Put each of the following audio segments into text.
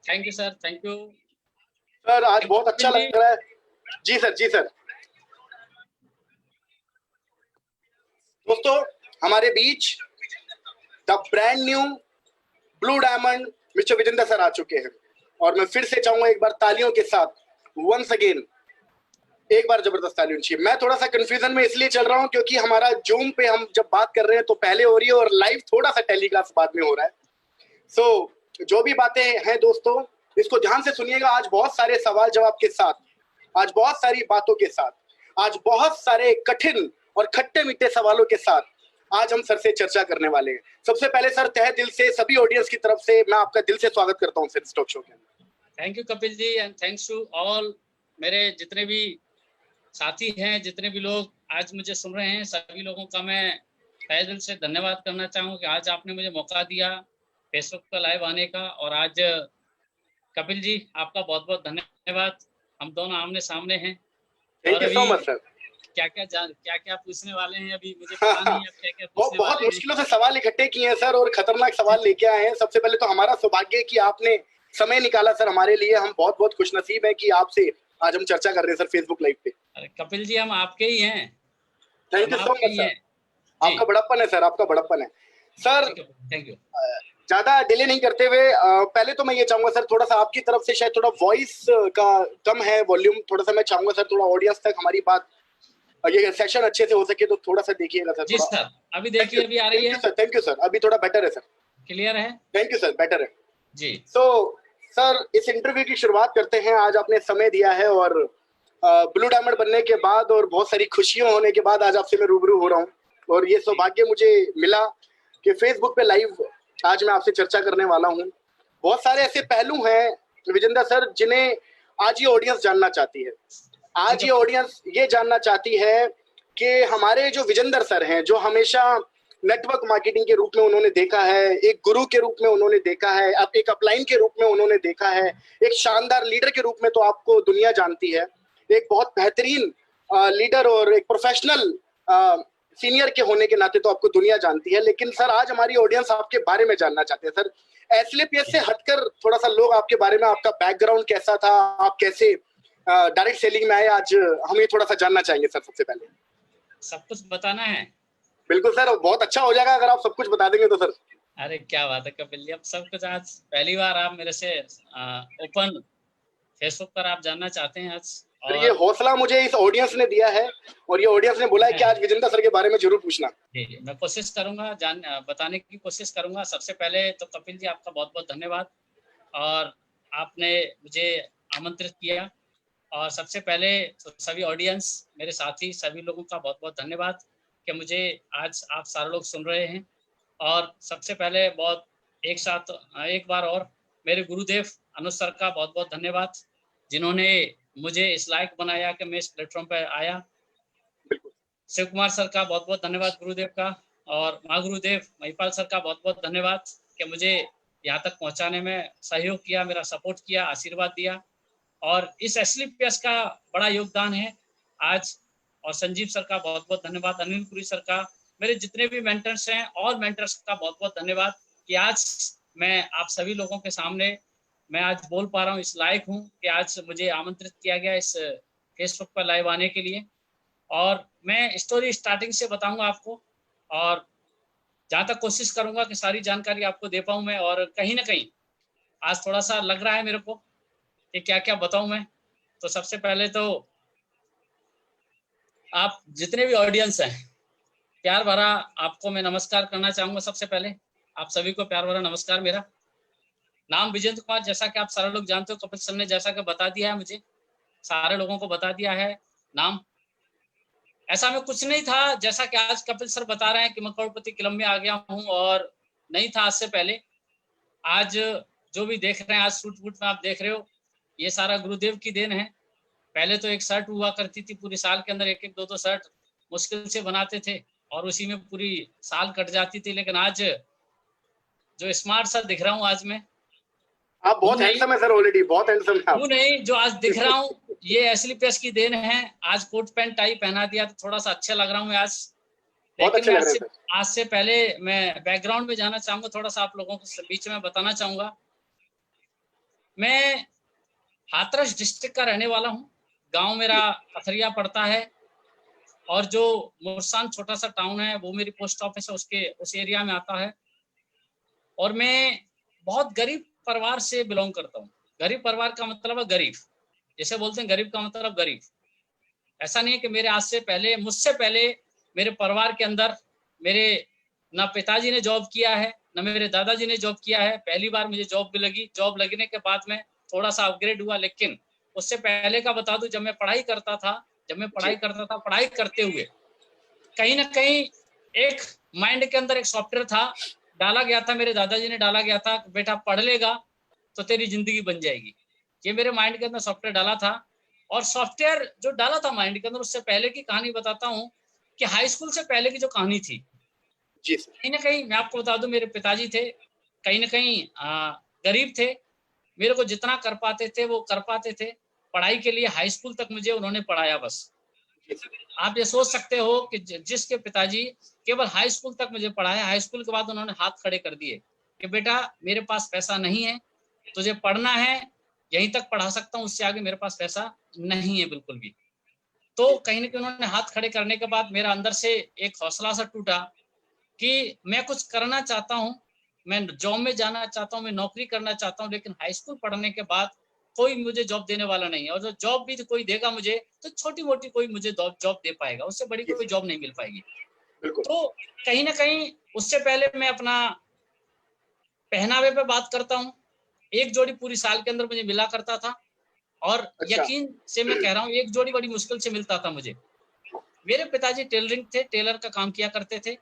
Thank you sir, thank you sir. आज बहुत अच्छा लग रहा है। जी सर, जी सर। दोस्तों, हमारे बीच the brand new blue diamond mister Vijendra sir आ चुके हैं और मैं फिर से चाहूंगा एक बार तालियों के साथ वंस अगेन एक बार जबरदस्त तालियों चाहिए। मैं थोड़ा सा कंफ्यूजन में इसलिए चल रहा हूं क्योंकि हमारा जूम पे हम जब बात कर रहे हैं तो पहले हो रही है और लाइव थोड़ा सा टेलीकास्ट बाद में हो रहा है। सो जो भी बातें हैं दोस्तों, इसको ध्यान से सुनिएगा। आज बहुत सारे सवाल जवाब के साथ, आज बहुत सारी बातों के साथ, आज बहुत सारे कठिन और खट्टे मीठे सवालों के साथ आज हम सर से चर्चा करने वाले हैं। सबसे पहले सर, तहे दिल से सभी ऑडियंस की तरफ से मैं आपका दिल से स्वागत करता हूं सर स्टॉक शो के अंदर। Thank you Kapil ji and thanks to all मेरे जितने भी साथी हैं, जितने भी लोग आज मुझे सुन रहे हैं, सभी लोगों का मैं तहे दिल से धन्यवाद करना चाहूँगा कि आज आपने मुझे मौका दिया फेसबुक पर लाइव आने का। और आज कपिल जी आपका बहुत बहुत धन्यवाद। हम दोनों आमने सामने हैं और थैंक यू सो अभी मच सर। क्या क्या पूछने वाले हैं अभी मुझे पता नहीं है, आप क्या क्या पूछने बहुत वाले हैं। मुश्किलों से सवाल इकट्ठे किए हैं सर और खतरनाक सवाल लेके आए हैं। सबसे पहले तो हमारा सौभाग्य है कि आपने समय निकाला सर हमारे लिए। हम बहुत बहुत खुशनसीब हैं कि आपसे आज हम चर्चा कर रहे हैं सर फेसबुक लाइव पे। अरे कपिल जी, हम आपके ही हैं। Thank you so much sir. आपका बड़प्पन है सर, आपका बड़प्पन है सर। Thank you. ज्यादा डिले नहीं करते हुए पहले तो मैं ये चाहूंगा सर, थोड़ा सा आपकी तरफ से शायद थोड़ा वॉइस का कम है, वॉल्यूम थोड़ा सा मैं चाहूंगा सर थोड़ा ऑडियंस तक हमारी बात ये सेशन अच्छे से हो सके तो थोड़ा सा देखिएगा सर। जी सर, अभी देखिए, अभी आ रही है। थैंक यू सर, अभी थोड़ा बेटर है सर, क्लियर है। थैंक यू सर, बेटर है जी। सर इस इंटरव्यू की शुरुआत करते हैं। आज आपने समय दिया है और ब्लू डायमंड बनने के बाद और बहुत सारी खुशियों होने के बाद आज आपसे मैं रूबरू हो रहा हूँ और ये सौभाग्य मुझे मिला कि फेसबुक पे लाइव आज मैं आपसे चर्चा करने वाला हूँ। बहुत सारे ऐसे पहलू हैं विजेंद्र सर जिन्हें आज ये ऑडियंस जानना चाहती है। आज ये ऑडियंस ये जानना चाहती है कि हमारे जो विजेंद्र सर हैं, जो हमेशा नेटवर्क मार्केटिंग के रूप में उन्होंने देखा है, एक गुरु के रूप में उन्होंने देखा है, अब एक अपलाइन के रूप में उन्होंने देखा है, एक शानदार लीडर के रूप में तो आपको दुनिया जानती है, एक बहुत बेहतरीन लीडर और एक प्रोफेशनल सीनियर के होने के नाते तो आपको दुनिया जानती है। लेकिन सर आज हमारी ऑडियंस आपके बारे में जानना चाहते हैं सर। एसएलपीएस से हटकर थोड़ा सा लोग आपके बारे में, आपका बैकग्राउंड कैसा था, आप कैसे डायरेक्ट सेलिंग में आए, आज हम ये थोड़ा सा जानना चाहेंगे सर। सबसे पहले सब कुछ बताना है। बिल्कुल सर, बहुत अच्छा हो जाएगा अगर आप सब कुछ बता देंगे तो सर। अरे क्या बात है कपिल जी, अब सब कुछ आज पहली बार आप मेरे से ओपन फेसबुक पर आप जानना चाहते हैं आज। और ये हौसला मुझे इस ऑडियंस ने दिया है और ये ऑडियंस ने बोला है कि आज विजेंद्र सर के बारे में जरूर पूछना। जी, मैं कोशिश करूंगा बताने की कोशिश करूंगा। सबसे पहले तो कपिल जी आपका बहुत बहुत धन्यवाद और आपने मुझे आमंत्रित किया। और सबसे पहले तो सभी ऑडियंस, मेरे साथी, सभी लोगों का बहुत बहुत धन्यवाद कि मुझे आज आप सारे लोग सुन रहे हैं। और सबसे पहले बहुत एक बार और मेरे गुरुदेव अनुज सर का बहुत बहुत धन्यवाद, जिन्होंने मुझे इस लायक बनाया कि मैं इस प्लेटफॉर्म पर आया। शिव कुमार सर का बहुत बहुत धन्यवाद गुरुदेव का, और महागुरुदेव महिपाल सर का बहुत बहुत धन्यवाद कि मुझे यहाँ तक पहुँचाने में सहयोग किया, मेरा सपोर्ट किया, आशीर्वाद दिया। और इस एसएलपीएस का बड़ा योगदान है आज। और संजीव सर का बहुत बहुत धन्यवाद, अनिल पुरी सर का, मेरे जितने भी मेंटर्स हैं और मेंटर्स का बहुत बहुत धन्यवाद कि आज मैं आप सभी लोगों के सामने मैं आज बोल पा रहा हूँ, इस लायक हूँ कि आज मुझे आमंत्रित किया गया इस फेसबुक पर लाइव आने के लिए। और मैं स्टोरी स्टार्टिंग से बताऊंगा आपको और जहाँ तक कोशिश करूंगा कि सारी जानकारी आपको दे पाऊँ मैं। और कहीं ना कहीं आज थोड़ा सा लग रहा है मेरे को कि क्या क्या बताऊं मैं। तो सबसे पहले तो आप जितने भी ऑडियंस हैं, प्यार भरा आपको मैं नमस्कार करना चाहूंगा। सबसे पहले आप सभी को प्यार भरा नमस्कार। मेरा नाम विजेंद्र कुमार, जैसा कि आप सारे लोग जानते हो, कपिल सर ने जैसा कि बता दिया है, मुझे सारे लोगों को बता दिया है नाम। ऐसा में कुछ नहीं था, जैसा कि आज कपिल सर बता रहे हैं कि मैं करोड़पति क्लब में आ गया हूँ, और नहीं था आज से पहले। आज जो भी देख रहे हैं, आज सूट वूट में आप देख रहे हो, ये सारा गुरुदेव की देन है। पहले तो एक शर्ट हुआ करती थी, पूरी साल के अंदर एक एक दो दो शर्ट मुश्किल से बनाते थे और उसी में पूरी साल कट जाती थी। लेकिन आज जो स्मार्ट सा दिख रहा हूँ आज मैं, आप बहुत हैंडसम है सर, ऑलरेडी बहुत हैंडसम है आप। वो नहीं, जो आज दिख रहा हूँ ये एसएलपीएस की देन है। आज कोट पैंट टाई पहना दिया तो थोड़ा सा अच्छा लग रहा हूँ मैं आज। लेकिन मैं आज से पहले मैं बैकग्राउंड में जाना चाहूंगा, थोड़ा सा आप लोगों के बीच में बताना चाहूंगा मैं हाथरस डिस्ट्रिक्ट का रहने वाला हूँ। गांव मेरा पथरिया पड़ता है और जो मुरसान छोटा सा टाउन है वो मेरी पोस्ट ऑफिस है, उसके उस एरिया में आता है। और मैं बहुत गरीब परिवार से बिलोंग करता हूँ। गरीब परिवार का मतलब है गरीब, जैसे बोलते हैं गरीब का मतलब गरीब। ऐसा नहीं है कि मेरे आज से पहले, मुझसे पहले मेरे परिवार के अंदर मेरे ना पिताजी ने जॉब किया है, ना मेरे दादाजी ने जॉब किया है। पहली बार मुझे जॉब भी लगी। जॉब लगने के बाद में थोड़ा सा अपग्रेड हुआ, लेकिन उससे पहले का बता दूं, जब मैं पढ़ाई करता था, पढ़ाई करते हुए कहीं ना कहीं एक माइंड के अंदर एक सॉफ्टवेयर था, डाला गया था, मेरे दादाजी ने डाला गया था, बेटा पढ़ लेगा तो तेरी जिंदगी बन जाएगी। ये मेरे माइंड के अंदर सॉफ्टवेयर डाला था। और सॉफ्टवेयर जो डाला था माइंड के अंदर, उससे पहले की कहानी बताता हूँ कि हाई स्कूल से पहले की जो कहानी थी, कहीं ना कहीं मैं आपको बता दूं, मेरे पिताजी थे कहीं ना कहीं गरीब थे। मेरे को जितना कर पाते थे वो कर पाते थे। पढ़ाई के लिए हाई स्कूल तक मुझे उन्होंने पढ़ाया बस। आप ये सोच सकते हो कि जिसके पिताजी केवल हाई स्कूल तक मुझे पढ़ाया, हाई स्कूल के बाद उन्होंने हाथ खड़े कर दिए कि बेटा मेरे पास पैसा नहीं है, तुझे पढ़ना है, यहीं तक पढ़ा सकता हूँ, उससे आगे मेरे पास पैसा नहीं है बिल्कुल भी। तो कहीं ना कहीं उन्होंने हाथ खड़े करने के बाद मेरा अंदर से एक हौसला सा टूटा कि मैं कुछ करना चाहता हूँ, मैं जॉब में जाना चाहता हूँ, मैं नौकरी करना चाहता हूँ, लेकिन हाई स्कूल पढ़ने के बाद कोई मुझे जॉब देने वाला नहीं है। और जो जॉब भी कोई देगा मुझे, तो छोटी मोटी कोई मुझे जॉब दे पाएगा, उससे बड़ी कोई जॉब नहीं मिल पाएगी। तो कहीं ना कहीं उससे पहले मैं अपना पहनावे पे बात करता हूँ। एक जोड़ी पूरी साल के अंदर मुझे मिला करता था, और यकीन से मैं कह रहा हूँ एक जोड़ी बड़ी मुश्किल से मिलता था मुझे। मेरे पिताजी टेलरिंग थे, टेलर का काम किया करते थे।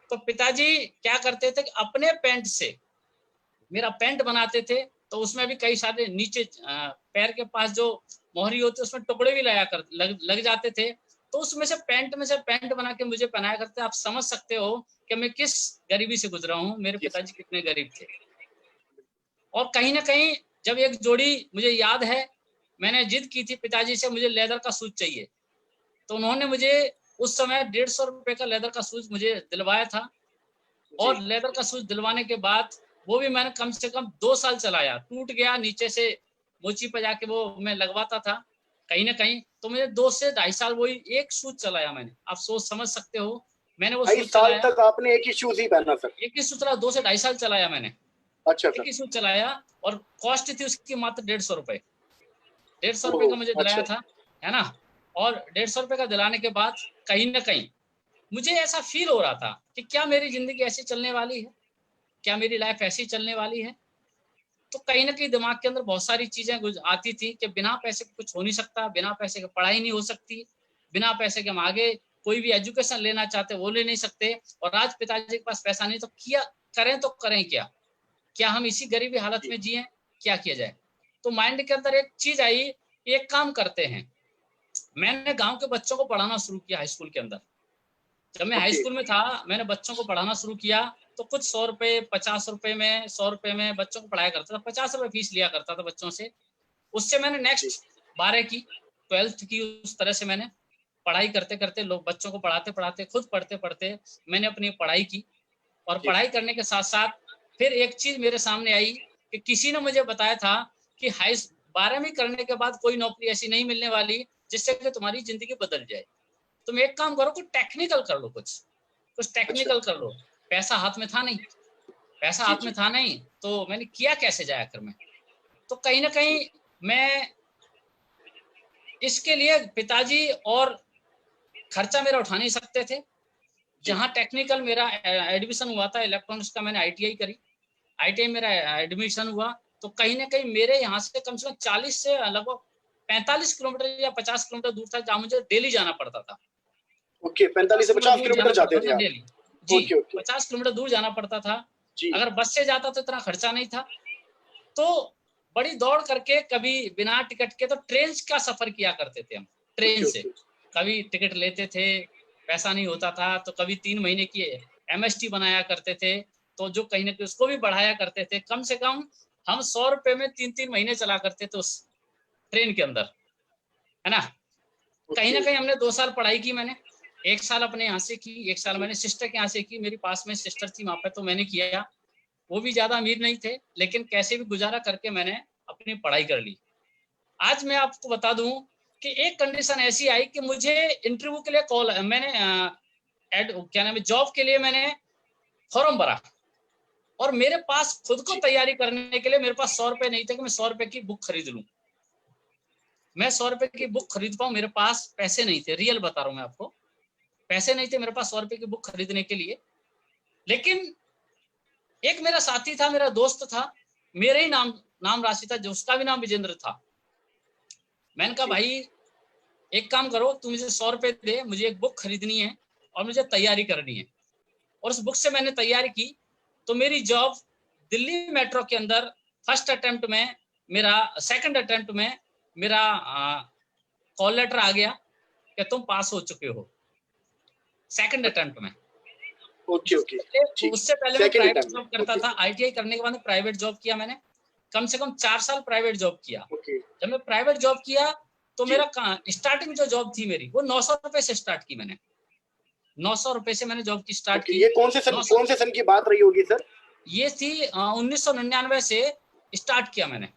तो पिताजी क्या करते थे कि अपने पैंट से मेरा पैंट बनाते थे, तो उसमें भी कई सारे नीचे पैर के पास जो मोहरी होती है उसमें टुकड़े भी लग जाते थे। तो उसमें से पैंट बना के मुझे पहनाया करते। आप समझ सकते हो कि मैं किस गरीबी से गुजरा हूँ, मेरे पिताजी कितने गरीब थे। और कहीं ना कहीं जब एक जोड़ी मुझे याद है, मैंने जिद की थी पिताजी से, मुझे लेदर का शूज चाहिए। तो उन्होंने मुझे उस समय 150 रुपए का लेदर का शूज मुझे दिलवाया था। और लेदर का शूज दिलवाने के बाद वो भी मैंने कम से कम 2 साल चलाया। टूट गया नीचे से, मोची पे जाके वो मैं लगवाता था कहीं ना कहीं। तो मुझे 2 से 2.5 साल वही एक शूज चलाया मैंने। आप सोच समझ सकते हो, मैंने वो शूज साल चलाया। तक आपने एक ही शूज ही पहना सर? एक ही शूज चलाया, 2 से 2.5 साल चलाया मैंने। अच्छा एक सर। ही शूज चलाया, और कॉस्ट थी उसकी मात्र 150 रुपए। 150 रुपए का मुझे दिलाया था, है ना। और 150 रुपए का दिलाने के बाद कहीं ना कहीं मुझे ऐसा फील हो रहा था कि क्या मेरी जिंदगी ऐसी चलने वाली है, क्या मेरी लाइफ ऐसी चलने वाली है। तो कहीं ना कहीं दिमाग के अंदर बहुत सारी चीजें आती थी कि बिना पैसे के कुछ हो नहीं सकता, बिना पैसे के पढ़ाई नहीं हो सकती, बिना पैसे के हम आगे कोई भी एजुकेशन लेना चाहते वो ले नहीं सकते। और आज पिताजी के पास पैसा नहीं, तो करें क्या, क्या हम इसी गरीबी हालत में जिए, क्या किया जाए। तो माइंड के अंदर एक चीज आई, एक काम करते हैं। मैंने गांव के बच्चों को पढ़ाना शुरू किया हाई स्कूल के अंदर। जब मैं हाई स्कूल में था, मैंने बच्चों को पढ़ाना शुरू किया। तो कुछ 100 रुपए, 50 रुपए में, 100 रुपए में बच्चों को पढ़ाया करता था। 50 रुपए फीस लिया करता था बच्चों से। उससे मैंने नेक्स्ट 12 की, 12th की, उस तरह से मैंने पढ़ाई करते करते, लोग बच्चों को पढ़ाते पढ़ाते, खुद पढ़ते पढ़ते मैंने अपनी पढ़ाई की। और पढ़ाई करने के साथ साथ फिर एक चीज मेरे सामने आई कि किसी ने मुझे बताया था कि 12वीं करने के बाद कोई नौकरी ऐसी नहीं मिलने वाली जिससे कि तुम्हारी जिंदगी बदल जाए। तुम एक काम करो, कुछ टेक्निकल कर लो, कुछ टेक्निकल कर लो। पैसा हाथ में था नहीं, तो मैंने किया कैसे जाए आखिर में। तो कहीं ना कहीं मैं इसके लिए पिताजी और खर्चा मेरा उठा नहीं सकते थे। जहां टेक्निकल मेरा एडमिशन हुआ था, इलेक्ट्रॉनिक्स का, मैंने ITI करी। ITI मेरा एडमिशन हुआ। तो कहीं ना कहीं मेरे यहाँ से कम 40 से लगभग 45 किलोमीटर या 50 किलोमीटर दूर था, जहाँ मुझे डेली जाना पड़ता था। 45 से 50 किलोमीटर जाते थे आप? डेली जी। 50 किलोमीटर दूर जाना पड़ता था। अगर बस से जाता तो इतना खर्चा नहीं था। तो बड़ी दौड़ करके, कभी बिना टिकट के, तो ट्रेन का सफर किया करते थे हम। ट्रेन से कभी टिकट लेते थे, पैसा नहीं होता था, तो कभी 3 महीने की MST बनाया करते थे। तो जो कहीं ना कहीं उसको भी बढ़ाया करते थे। कम से कम हम 100 रुपए में 3-3 महीने चला करते थे उस ट्रेन के अंदर, है ना। कहीं ना कहीं हमने 2 साल पढ़ाई की मैंने। 1 साल अपने यहाँ से की, 1 साल मैंने सिस्टर के यहाँ से की। मेरी पास में सिस्टर थी वहां पे, तो मैंने किया। वो भी ज्यादा अमीर नहीं थे, लेकिन कैसे भी गुजारा करके मैंने अपनी पढ़ाई कर ली। आज मैं आपको बता दूं कि एक कंडीशन ऐसी आई कि मुझे इंटरव्यू के लिए कॉल, मैंने क्या नाम है, जॉब के लिए मैंने फॉर्म भरा और मेरे पास खुद को तैयारी करने के लिए मेरे पास 100 रुपए नहीं थे कि मैं 100 रुपए की बुक खरीद लूं। मैं 100 रुपए की बुक खरीद पाऊं, मेरे पास पैसे नहीं थे, रियल बता रहा हूं मैं आपको, पैसे नहीं थे मेरे पास 100 रुपए की बुक खरीदने के लिए। लेकिन एक मेरा साथी था, मेरा दोस्त था, मेरे ही नाम राशि था, जो उसका भी नाम विजेंद्र था। मैंने कहा भाई एक काम करो, तू मुझे 100 रुपए दे, मुझे एक बुक खरीदनी है और मुझे तैयारी करनी है। और उस बुक से मैंने तैयारी की तो मेरी जॉब दिल्ली मेट्रो के अंदर फर्स्ट अटेम्प्ट में, मेरा सेकंड अटेम्प्ट में मेरा कॉल लेटर आ गया कि तुम पास हो चुके हो, सेकंड अटेम्प्ट में। Okay okay. उससे पहले मैं प्राइवेट जॉब करता था। आईटीआई करने के बाद प्राइवेट जॉब किया मैंने, कम से कम 4 साल प्राइवेट जॉब किया। जब मैं प्राइवेट जॉब किया तो मेरा स्टार्टिंग जो जॉब थी मेरी, वो 900 रुपए से स्टार्ट की मैंने। 900 रुपए से मैंने जॉब की स्टार्ट की। ये कौन से सन की बात रही होगी सर? ये थी 1999 से स्टार्ट किया मैंने।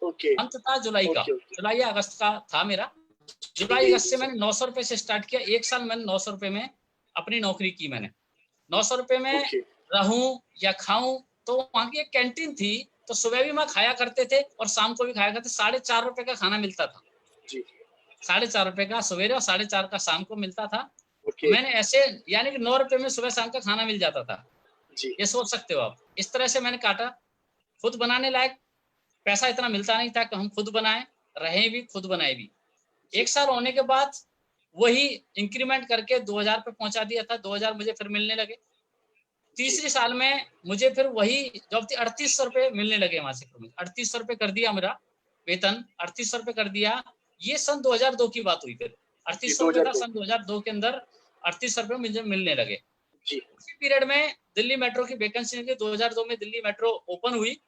अंत था जुलाई का, जुलाई या अगस्त का था मेरा। जुलाई अगस्त से मैंने 900 रुपए से स्टार्ट किया। एक साल मैंने 900 रुपए में अपनी नौकरी की मैंने। 900 रुपए में रहूं या खाऊं, तो वहां की एक कैंटीन थी, तो सुबह भी मैं खाया करते थे और शाम को भी खाया करते। 4.5 रुपए का खाना मिलता था जी। 4.5 रुपए का सवेरे और 4.5 का शाम को मिलता था। तो मैंने ऐसे, यानी कि 9 रुपए में सुबह शाम का खाना मिल जाता था जी। ये सोच सकते हो आप। इस तरह से मैंने काटा। खुद बनाने लायक पैसा इतना मिलता नहीं था कि हम खुद बनाए, रहे भी, खुद बनाए भी। एक साल होने के बाद वही इंक्रीमेंट करके 2000 पे पहुंचा दिया था। 2000 मुझे फिर मिलने लगे। तीसरे साल में मुझे फिर वही जॉब थी, 3800 रुपए मिलने लगे वहां से। 3800 रुपए कर दिया मेरा वेतन, 3800 रुपए कर दिया। ये सन 2002 की बात हुई। फिर 3800 रुपए था सन 2002 के अंदर, 3800 रुपए मुझे मिलने लगे जी। उसी पीरियड में दिल्ली मेट्रो की वैकेंसी निकली। 2002 में दिल्ली मेट्रो ओपन हुई।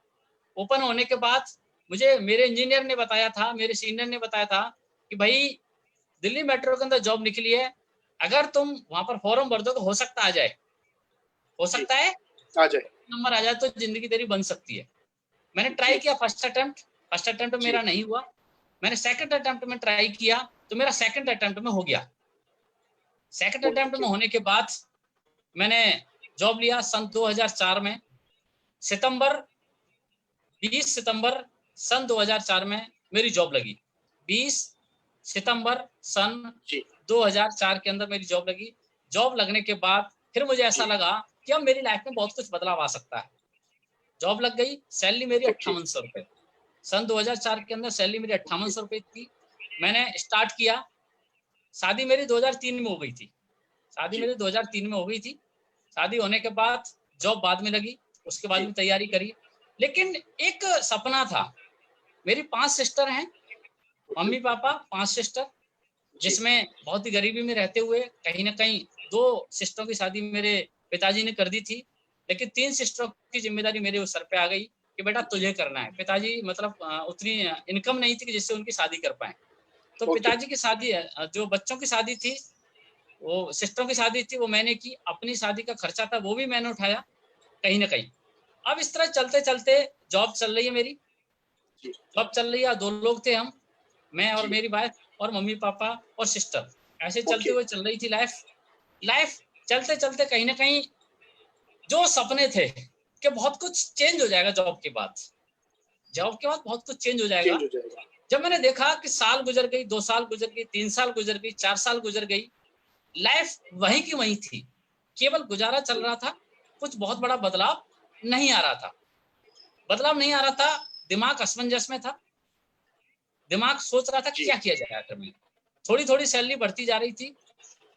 ओपन होने के बाद मुझे मेरे इंजीनियर ने बताया था, मेरे सीनियर ने बताया था कि भाई दिल्ली मेट्रो के अंदर जॉब निकली है, अगर तुम वहां पर फॉर्म भर दो तो हो सकता आ जाए, हो सकता है आ जाए, नंबर आ जाए तो जिंदगी तेरी बन सकती है। मैंने ट्राई किया फर्स्ट अटेम्प्ट मेरा नहीं हुआ। मैंने सेकंड अटेम्प्ट में ट्राई किया तो मेरा सेकंड अटेम्प्ट में हो गया। सेकंड अटेम्प्ट में होने के बाद मैंने जॉब लिया सन 2004 में। 20 सितंबर सन 2004 में मेरी जॉब लगी। 20 सितंबर सन 2004 के अंदर मेरी जॉब लगी। जॉब लगने के बाद फिर मुझे ऐसा लगा कि अब मेरी लाइफ में बहुत कुछ बदलाव आ सकता है। जॉब लग गई, सैलरी मेरी 5800 रुपए। सन 2004 के अंदर सैलरी मेरी 5800 रुपए थी। मैंने स्टार्ट किया। शादी मेरी 2003 में हो गई थी। शादी मेरी 2003 में हो गई थी। शादी होने के बाद जॉब बाद में लगी, उसके बाद भी तैयारी करी। लेकिन एक सपना था। मेरी 5 सिस्टर हैं, मम्मी पापा 5 सिस्टर, जिसमें बहुत ही गरीबी में रहते हुए कहीं ना कहीं 2 सिस्टरों की शादी मेरे पिताजी ने कर दी थी। लेकिन 3 सिस्टरों की जिम्मेदारी मेरे सर पे आ गई कि बेटा तुझे करना है। पिताजी मतलब उतनी इनकम नहीं थी कि जिससे उनकी शादी कर पाए। तो पिताजी की शादी, जो बच्चों की शादी थी, वो सिस्टरों की शादी थी, वो मैंने की। अपनी शादी का खर्चा था वो भी मैंने उठाया कहीं ना कहीं। अब इस तरह चलते चलते जॉब चल रही है मेरी, जॉब चल रही है। 2 लोग थे हम, मैं और मेरी वाइफ और मम्मी पापा और सिस्टर। ऐसे चलते हुए चल रही थी लाइफ। चलते चलते कहीं ना कहीं जो सपने थे कि बहुत कुछ चेंज हो जाएगा जॉब के बाद बहुत कुछ चेंज हो जाएगा। जब मैंने देखा कि साल गुजर गई, 2 साल गुजर गई, 3 साल गुजर गई, 4 साल गुजर गई, लाइफ वहीं की वहीं थी, केवल गुजारा चल रहा था। कुछ बहुत बड़ा बदलाव नहीं आ रहा था। दिमाग असमंजस में था। दिमाग सोच रहा था क्या किया जाए आखिर में। थोड़ी थोड़ी सैलरी बढ़ती जा रही थी।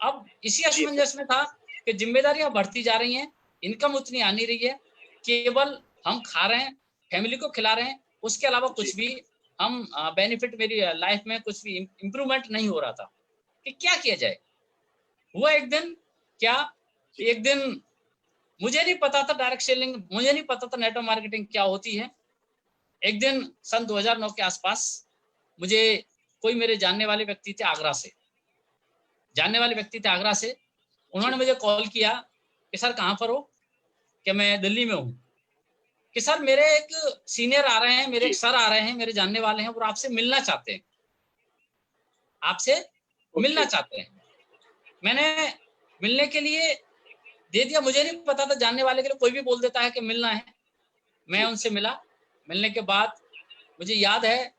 अब इसी असमंजस में था कि जिम्मेदारियां बढ़ती जा रही हैं, इनकम उतनी आ नहीं रही है, केवल हम खा रहे हैं, फैमिली को खिला रहे हैं, उसके अलावा कुछ भी हम बेनिफिट मेरी लाइफ में कुछ भी इम्प्रूवमेंट नहीं हो रहा था कि क्या किया जाए। हुआ एक दिन मुझे नहीं पता था डायरेक्ट सेलिंग, मुझे नहीं पता था नेटवर्क मार्केटिंग क्या होती है। एक दिन सन 2009 के आसपास मुझे कोई मेरे जानने वाले व्यक्ति थे आगरा से, उन्होंने मुझे कॉल किया कि सर कहाँ पर हो, कि मैं दिल्ली में हूँ। कि सर मेरे एक सीनियर आ रहे हैं, मेरे एक जी। सर आ रहे हैं, मेरे जानने वाले हैं और आपसे मिलना चाहते हैं, आपसे मिलना ओके। चाहते हैं। मैंने मिलने के लिए दे दिया, मुझे नहीं पता था, जानने वाले के लिए कोई भी बोल देता है कि मिलना है। मैं जी। उनसे मिला, मिलने के बाद मुझे याद है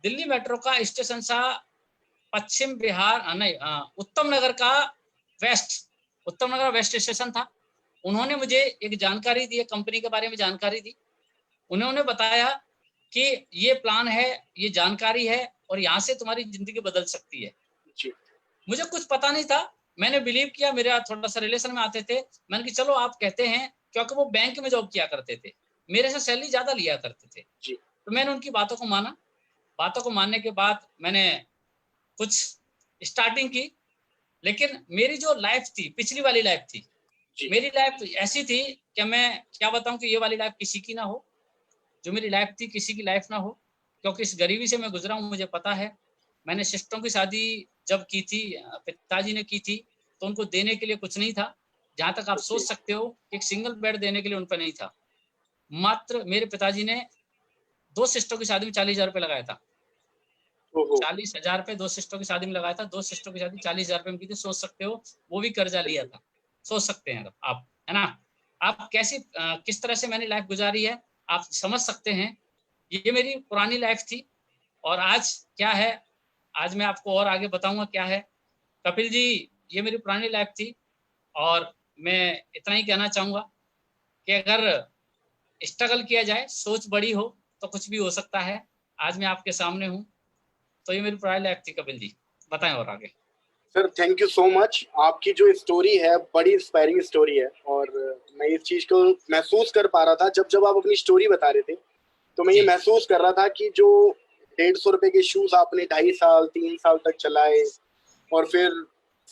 दिल्ली मेट्रो का स्टेशन था पश्चिम बिहार नहीं उत्तम नगर का वेस्ट, उत्तम नगर वेस्ट स्टेशन था। उन्होंने मुझे एक जानकारी दी, कंपनी के बारे में जानकारी दी। उन्होंने बताया कि ये प्लान है, ये जानकारी है और यहाँ से तुम्हारी ज़िंदगी बदल सकती है। जी। मुझे कुछ पता नहीं था, मैंने बिलीव किया, मेरा थोड़ा-सा रिलेशन में आते थे। मैंने कि चलो आप कहते हैं, क्योंकि वो बैंक में जॉब किया करते थे। मेरे से सैलरी ज़्यादा लिया करते थे। जी। तो मैंने उनकी बातों को माना। बातों को मानने के बाद मैंने कुछ स्टार्टिंग की, लेकिन मेरी जो लाइफ़ थी, पिछली वाली लाइफ़ थी, जी। मेरी लाइफ़ ऐसी थी कि मैं क्या बताऊँ कि ये वाली लाइफ़ किसी की ना हो। जो मेरी लाइफ़ थी किसी की लाइफ़ ना हो, क्योंकि इस गरीबी से मैं गुज़रा हूँ, मुझे पता है। मैंने सिस्टरों की शादी जब की थी पिताजी ने की थी, तो उनको देने के लिए कुछ नहीं था। जहाँ तक आप ओके। सोच सकते हो, एक सिंगल बेड देने के लिए उन पे नहीं था। मात्र मेरे पिताजी ने 2 सिस्टरों की शादी में 40,000 रुपए लगाया था। ओहो! 40,000 रुपए 2 सिस्टरों की शादी में लगाया था। 2 सिस्टरों की शादी 40,000 रुपए में की थी, सोच सकते हो, वो भी कर्जा लिया बिल्कुल। था। सोच सकते हैं आप, है ना? आप कैसी किस तरह से मैंने लाइफ़ गुज़ारी है, आप समझ सकते हैं। ये मेरी पुरानी लाइफ़ थी और आज क्या है, आज मैं आपको और आगे बताऊँगा क्या है। कपिल जी, ये मेरी पुरानी लाइफ़ थी और मैं इतना ही कहना चाहूँगा कि अगर स्ट्रगल किया जाए, सोच बड़ी हो, तो कुछ भी हो सकता है। आज मैं आपके सामने हूँ, तो ये मेरी पुरानी लाइफ़ थी कपिल जी। बताएँ और आगे। Sir thank you so much. आपकी जो स्टोरी है बड़ी इंस्पायरिंग स्टोरी है और मैं इस चीज़ को महसूस कर पा रहा था जब आप अपनी स्टोरी बता रहे थे, तो मैं ये जी, महसूस कर रहा था कि जो 150 रुपए के शूज़ आपने 2.5 साल 3 साल तक चलाए और फिर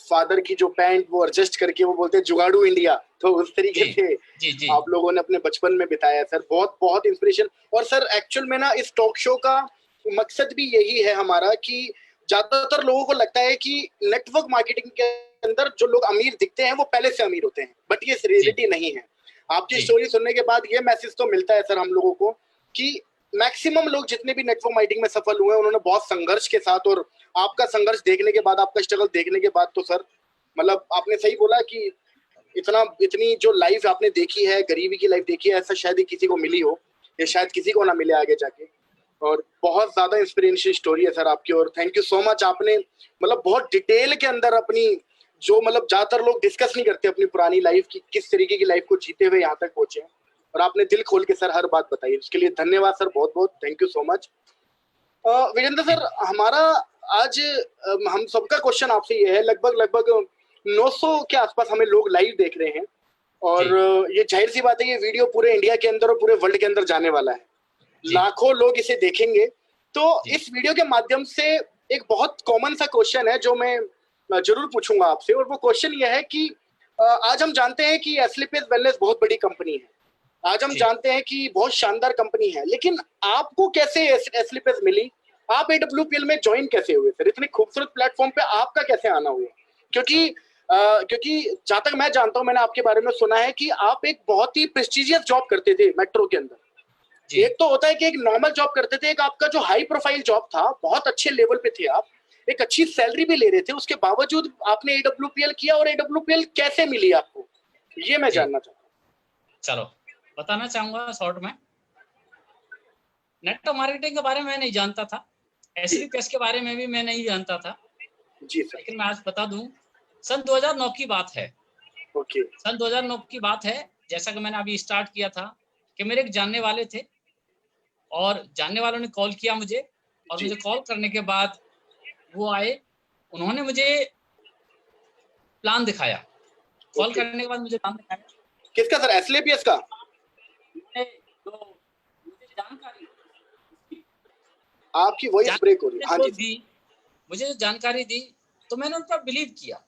फादर की जो पैंट वो एडजस्ट करके वो बोलते हैं जुगाड़ू इंडिया, तो उस तरीके जी, से जी, जी, आप लोगों ने अपने बचपन में बिताया सर। बहुत-बहुत इंस्पिरेशन। और सर एक्चुअल में ना इस टॉक शो का मकसद भी यही है हमारा कि ज़्यादातर लोगों को लगता है कि नेटवर्क मार्केटिंग के अंदर जो लोग अमीर दिखते हैं वो पहले से अमीर होते हैं, बट ये जी, रियलिटी नहीं है। आपकी जी, स्टोरी सुनने के बाद ये मैसेज तो मिलता है सर हम लोगों को कि मैक्सिमम लोग जितने भी नेटवर्क मार्केटिंग में सफल हुए हैं उन्होंने बहुत संघर्ष के साथ, और आपका संघर्ष देखने के बाद, आपका स्ट्रगल देखने के बाद तो सर मतलब आपने सही बोला कि इतनी जो लाइफ आपने देखी है, गरीबी की लाइफ देखी है, ऐसा शायद ही किसी को मिली हो, या शायद किसी को ना मिले आगे जाके। और बहुत ज्यादा इंस्पिरेशनल स्टोरी है सर आपकी, और थैंक यू सो मच। आपने मतलब बहुत डिटेल के अंदर अपनी जो मतलब ज्यादातर लोग डिस्कस नहीं करते अपनी पुरानी लाइफ की, किस तरीके की लाइफ को जीते हुए यहाँ तक पहुंचे हैं, और आपने दिल खोल के सर हर बात बताई, उसके लिए धन्यवाद सर, बहुत बहुत thank you so much. Virendra ji, sir, हमारा आज हम सबका क्वेश्चन आपसे ये है, लगभग लगभग 900 के आसपास हमें लोग लाइव देख रहे हैं, और जी, ये जाहिर सी बात है ये वीडियो पूरे इंडिया के अंदर और पूरे वर्ल्ड के अंदर जाने वाला है, जी, लाखों लोग इसे देखेंगे। तो जी, इस वीडियो के माध्यम से एक बहुत कॉमन सा क्वेश्चन है जो मैं जरूर पूछूंगा आपसे, और वो क्वेश्चन ये है कि आज हम जानते हैं कि एस्लीपेस वेलनेस बहुत बड़ी कंपनी है, आज हम जी, जानते हैं कि बहुत शानदार कंपनी है, लेकिन आपको कैसे एस्लीपेस मिली? आप एडब्ल्यूपीएल में ज्वाइन कैसे हुए सर? इतने खूबसूरत प्लेटफॉर्म पे आपका कैसे आना हुआ? क्योंकि चलो, क्योंकि जहां तक मैं जानता हूं, मैंने आपके बारे में सुना है कि आप एक बहुत ही प्रेस्टिजियस जॉब करते थे मेट्रो के अंदर। जी, एक तो होता है कि एक नॉर्मल जॉब करते थे, एक आपका जो हाई प्रोफाइल जॉब था, बहुत अच्छे लेवल पे थे आप, एक अच्छी सैलरी भी ले रहे थे, उसके बावजूद आपने एडब्ल्यूपीएल किया, और एडब्ल्यूपीएल कैसे मिली आपको, ये मैं जी, जानना चाहता चलो, बताना चाहूँगा शॉर्ट में। नेटवर्क मार्केटिंग के बारे में मैं नहीं जानता था, हूँ। जी। एसलीपीएस के बारे में भी मैं नहीं जानता था, जी सर। लेकिन मैं आज बता दूँ, सन 2009 की बात है। ओके। सन 2009 की बात है, जैसा कि मैंने अभी स्टार्ट किया था, कि मेरे एक जानने वाले थे और जानने वालों ने कॉल किया मुझे, और जी। मुझे कॉल करने के बाद वो आए, उन्होंने मुझे प्लान दिखाया। Call okay. करने के बाद मुझे प्लान दिखाया। किसका सर, एसलेपीएस का? मैंने जो मुझे जानकारी उसकी आपकी वॉइस ब्रेक हो रही है, हाँ जो जी सर। दी, मुझे जो जानकारी दी, तो मैंने उन पर बिलीव किया।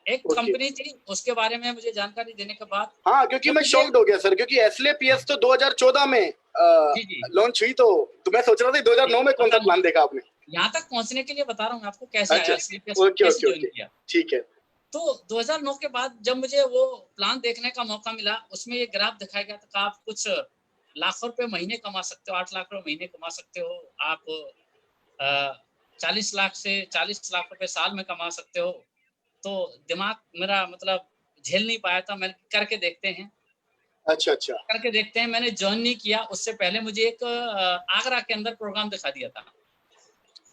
एक ओके। कंपनी थी, उसके बारे में मुझे जानकारी देने के बाद हाँ, क्योंकि जो मैं मुझे शॉक्ड हो गया सर, क्योंकि एसलेपीएस तो 2014 में जी, जी, लॉन्च हुई, तो मैं सोच रहा था 2009 में कौन सा पता नहीं। प्लान देखा आपने? यहाँ तक पहुँचने के लिए बता रहा हूँ आपको कैसे अच्छा। आया, स्लीपर्स को ओके कैसे ओके जॉइन ओके। किया। ठीक है। तो 2009 के बाद जब मुझे वो प्लान देखने का मौका मिला, उसमें ये ग्राफ दिखाया गया था कि आप कुछ लाखों रुपए महीने कमा सकते हो, 8 लाख रुपए महीने कमा सकते हो, आप 40 लाख से 40 लाख रुपए साल में कमा सकते हो। तो दिमाग मेरा मतलब झेल नहीं पाया था, मैंने करके देखते हैं, अच्छा अच्छा करके देखते हैं। मैंने जॉइन नहीं किया, उससे पहले मुझे एक आगरा के अंदर प्रोग्राम दिखा दिया था।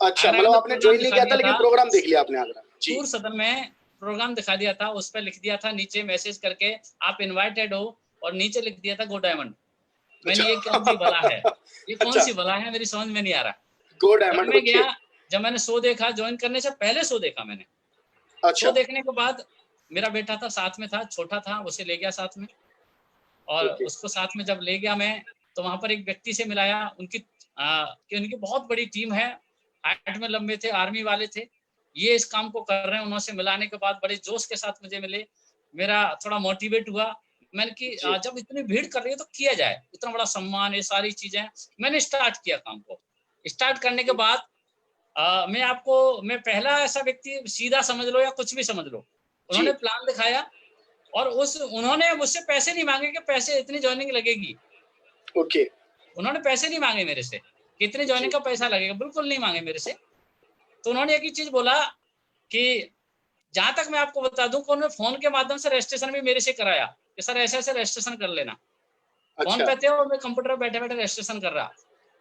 अच्छा, आगरा के मतलब अंदर आपने प्रोग्राम ज्वाइन नहीं दिखा किया था दिया लेकिन था, प्रोग्राम देख लिया आपने आगरा जी। टूर सदन में प्रोग्राम दिखा दिया था, उस पर लिख दिया था नीचे मैसेज करके आप इनवाइटेड हो, और नीचे लिख दिया था गो डायमंड। मैंने ये कौन सी बला है, अच्छा ये कौन अच्छा, सी बला है, मेरी समझ में नहीं आ रहा। गो जब डायमंड, मैं ओके। गया, जब मैंने शो देखा, ज्वाइन करने से पहले शो देखा मैंने, शो अच्छा देखने के बाद मेरा बेटा था साथ में था, छोटा था, उसे ले गया साथ में, और ओके उसको साथ में जब ले गया मैं, तो वहां पर एक व्यक्ति से मिलाया, कि उनकी बहुत बड़ी टीम है, हाइट में लंबे थे, आर्मी वाले थे, ये इस काम को कर रहे हैं। उनसे मिलाने के बाद बड़े जोश के साथ मुझे मिले, मेरा थोड़ा मोटिवेट हुआ। मैंने कि जी जब इतनी भीड़ कर रही है तो किया जाए, इतना बड़ा सम्मान, ये सारी चीजें, मैंने स्टार्ट किया काम को। स्टार्ट करने के बाद मैं पहला ऐसा व्यक्ति, सीधा समझ लो या कुछ भी समझ लो, जी उन्होंने प्लान दिखाया, और उन्होंने मुझसे पैसे नहीं मांगे कि पैसे इतनी जॉइनिंग लगेगी। ओके उन्होंने पैसे नहीं मांगे मेरे से, कितनी जॉइनिंग जी का पैसा लगेगा, बिल्कुल नहीं मांगे मेरे से। तो उन्होंने एक ही चीज बोला कि जहां तक मैं आपको बता दूं, उन्होंने फोन के माध्यम से रजिस्ट्रेशन भी मेरे से कराया कि सर ऐसे ऐसे रजिस्ट्रेशन कर लेना। फोन अच्छा पे थे और मैं कंप्यूटर पे बैठे बैठे रजिस्ट्रेशन कर रहा।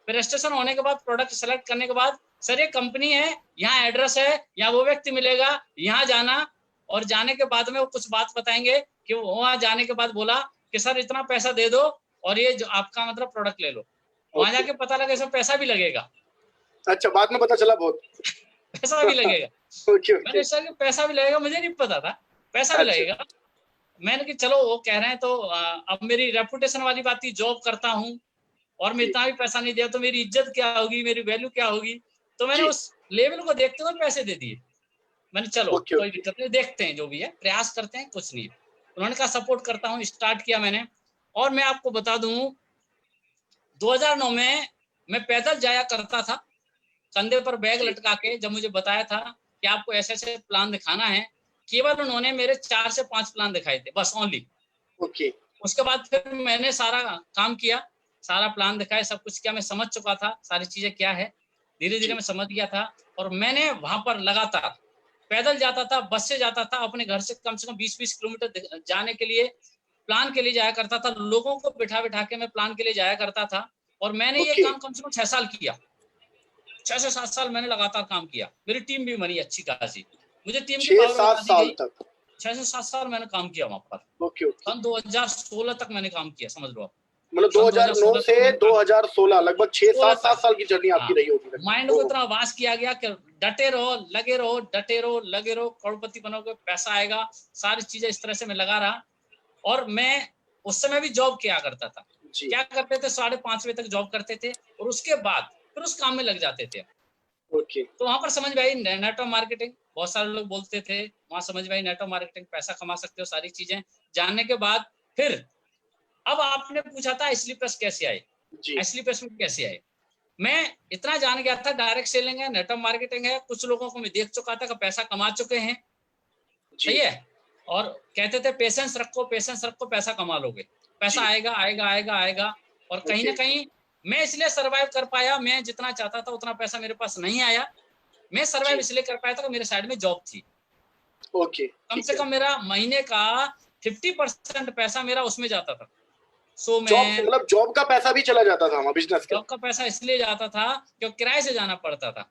फिर रजिस्ट्रेशन होने के बाद, प्रोडक्ट सेलेक्ट करने के बाद, सर ये कंपनी है, यहाँ एड्रेस है, यहाँ वो व्यक्ति मिलेगा, यहाँ जाना। और जाने के बाद में वो कुछ बात बताएंगे कि वहां जाने के बाद बोला कि सर इतना पैसा दे दो और ये जो आपका मतलब प्रोडक्ट ले लो। वहां ओके जाके पता लगा इसमें पैसा भी लगेगा, अच्छा, बाद में पता चला बहुत। पैसा भी लगेगा। ओके ओके मैंने सोचा कि पैसा भी लगेगा, मुझे नहीं पता था पैसा भी अच्छा लगेगा। मैंने कि चलो वो कह रहे हैं तो अब मेरी रेपुटेशन वाली बात थी, जॉब करता हूँ और मैं जी इतना भी पैसा नहीं दिया तो मेरी इज्जत क्या होगी, मेरी वैल्यू क्या होगी। तो मैंने जी उस लेवल को देखते हुए पैसे दे दिए। मैंने चलो ओके कोई ओके दिक्कत नहीं, देखते हैं जो भी है, प्रयास करते हैं, कुछ नहीं है। उन्होंने कहा सपोर्ट करता हूँ, स्टार्ट किया मैंने। और मैं आपको बता दूं, 2009 में मैं पैदल जाया करता था, कंधे पर बैग जी लटका के। जब मुझे बताया था कि आपको ऐसे ऐसे प्लान दिखाना है, केवल उन्होंने मेरे 4 से 5 प्लान दिखाए थे बस, ओनली। ओके उसके बाद फिर मैंने सारा काम किया, सारा प्लान दिखाया, सब कुछ किया, मैं समझ चुका था सारी चीजें क्या है, धीरे धीरे जी मैं समझ गया था। और मैंने वहां पर लगातार पैदल जाता था, बस से जाता था, अपने घर से कम 20-20 किलोमीटर जाने के लिए, प्लान के लिए जाया करता था, लोगों को बिठा बिठा के मैं प्लान के लिए जाया करता था। और मैंने ये ओके काम कम से कम 6 साल किया, 6 से 7 साल मैंने लगातार काम किया। मेरी टीम भी बनी अच्छी खासी, मुझे टीम की छह पावर सात बता दी साल गई। तक 6 से 7 साल मैंने काम किया वहां पर। ओके ओके, सन 2016 तक मैंने काम किया, समझ लो आप। मतलब सन 2009 2016 से तक मैंने काम, 2016 लगभग 6 16 7 7 तक। साल की जर्नी हाँ, आपकी रही होगी माइंड लगभग। को ओहो इतना वास किया गया कि डटे रहो, लगे रहो, डटे रहो, लगे रहो, करोड़पति बनोगे, पैसा आएगा, सारी चीजें इस तरह से मैं लगा रहा। और मैं उस समय भी जॉब किया करता था। जी क्या करते थे, 5:30 बजे तक जॉब करते थे, और उसके बाद फिर उस काम में लग जाते थे। ओके तो वहां पर समझ में आई नेटवर्क मार्केटिंग, बहुत सारे लोग बोलते थे, वहां समझ में आई नेटवर्क मार्केटिंग, पैसा कमा सकते हो, सारी चीजें जानने के बाद फिर, अब आपने पूछा था एसली प्लस कैसे आए, जी एसली प्लस में कैसे आए। मैं इतना जान गया था, डायरेक्ट सेलिंग है, नेटवर्क मार्केटिंग है, कुछ लोगों को मैं देख चुका था कि पैसा कमा चुके हैं, जी सही है। और कहते थे पेशेंस रखो, पेशेंस रखो, पैसा कमा लोगे, पैसा जी आएगा आएगा आएगा आएगा। और कहीं ना ओके कहीं मैं इसलिए सरवाइव कर पाया, मैं जितना चाहता था उतना पैसा मेरे पास नहीं आया। मैं सरवाइव जी इसलिए कर पाया था कि मेरे साइड में जॉब थी। ओके कम ठीक से है। कम मेरा महीने का 50% पैसा मेरा उसमें जाता था, सो जॉब से मैं, मतलब जॉब का पैसा भी चला जाता था वहाँ बिजनेस के जॉब का पैसा इसलिए जाता था क्योंकि किराए से जाना पड़ता था,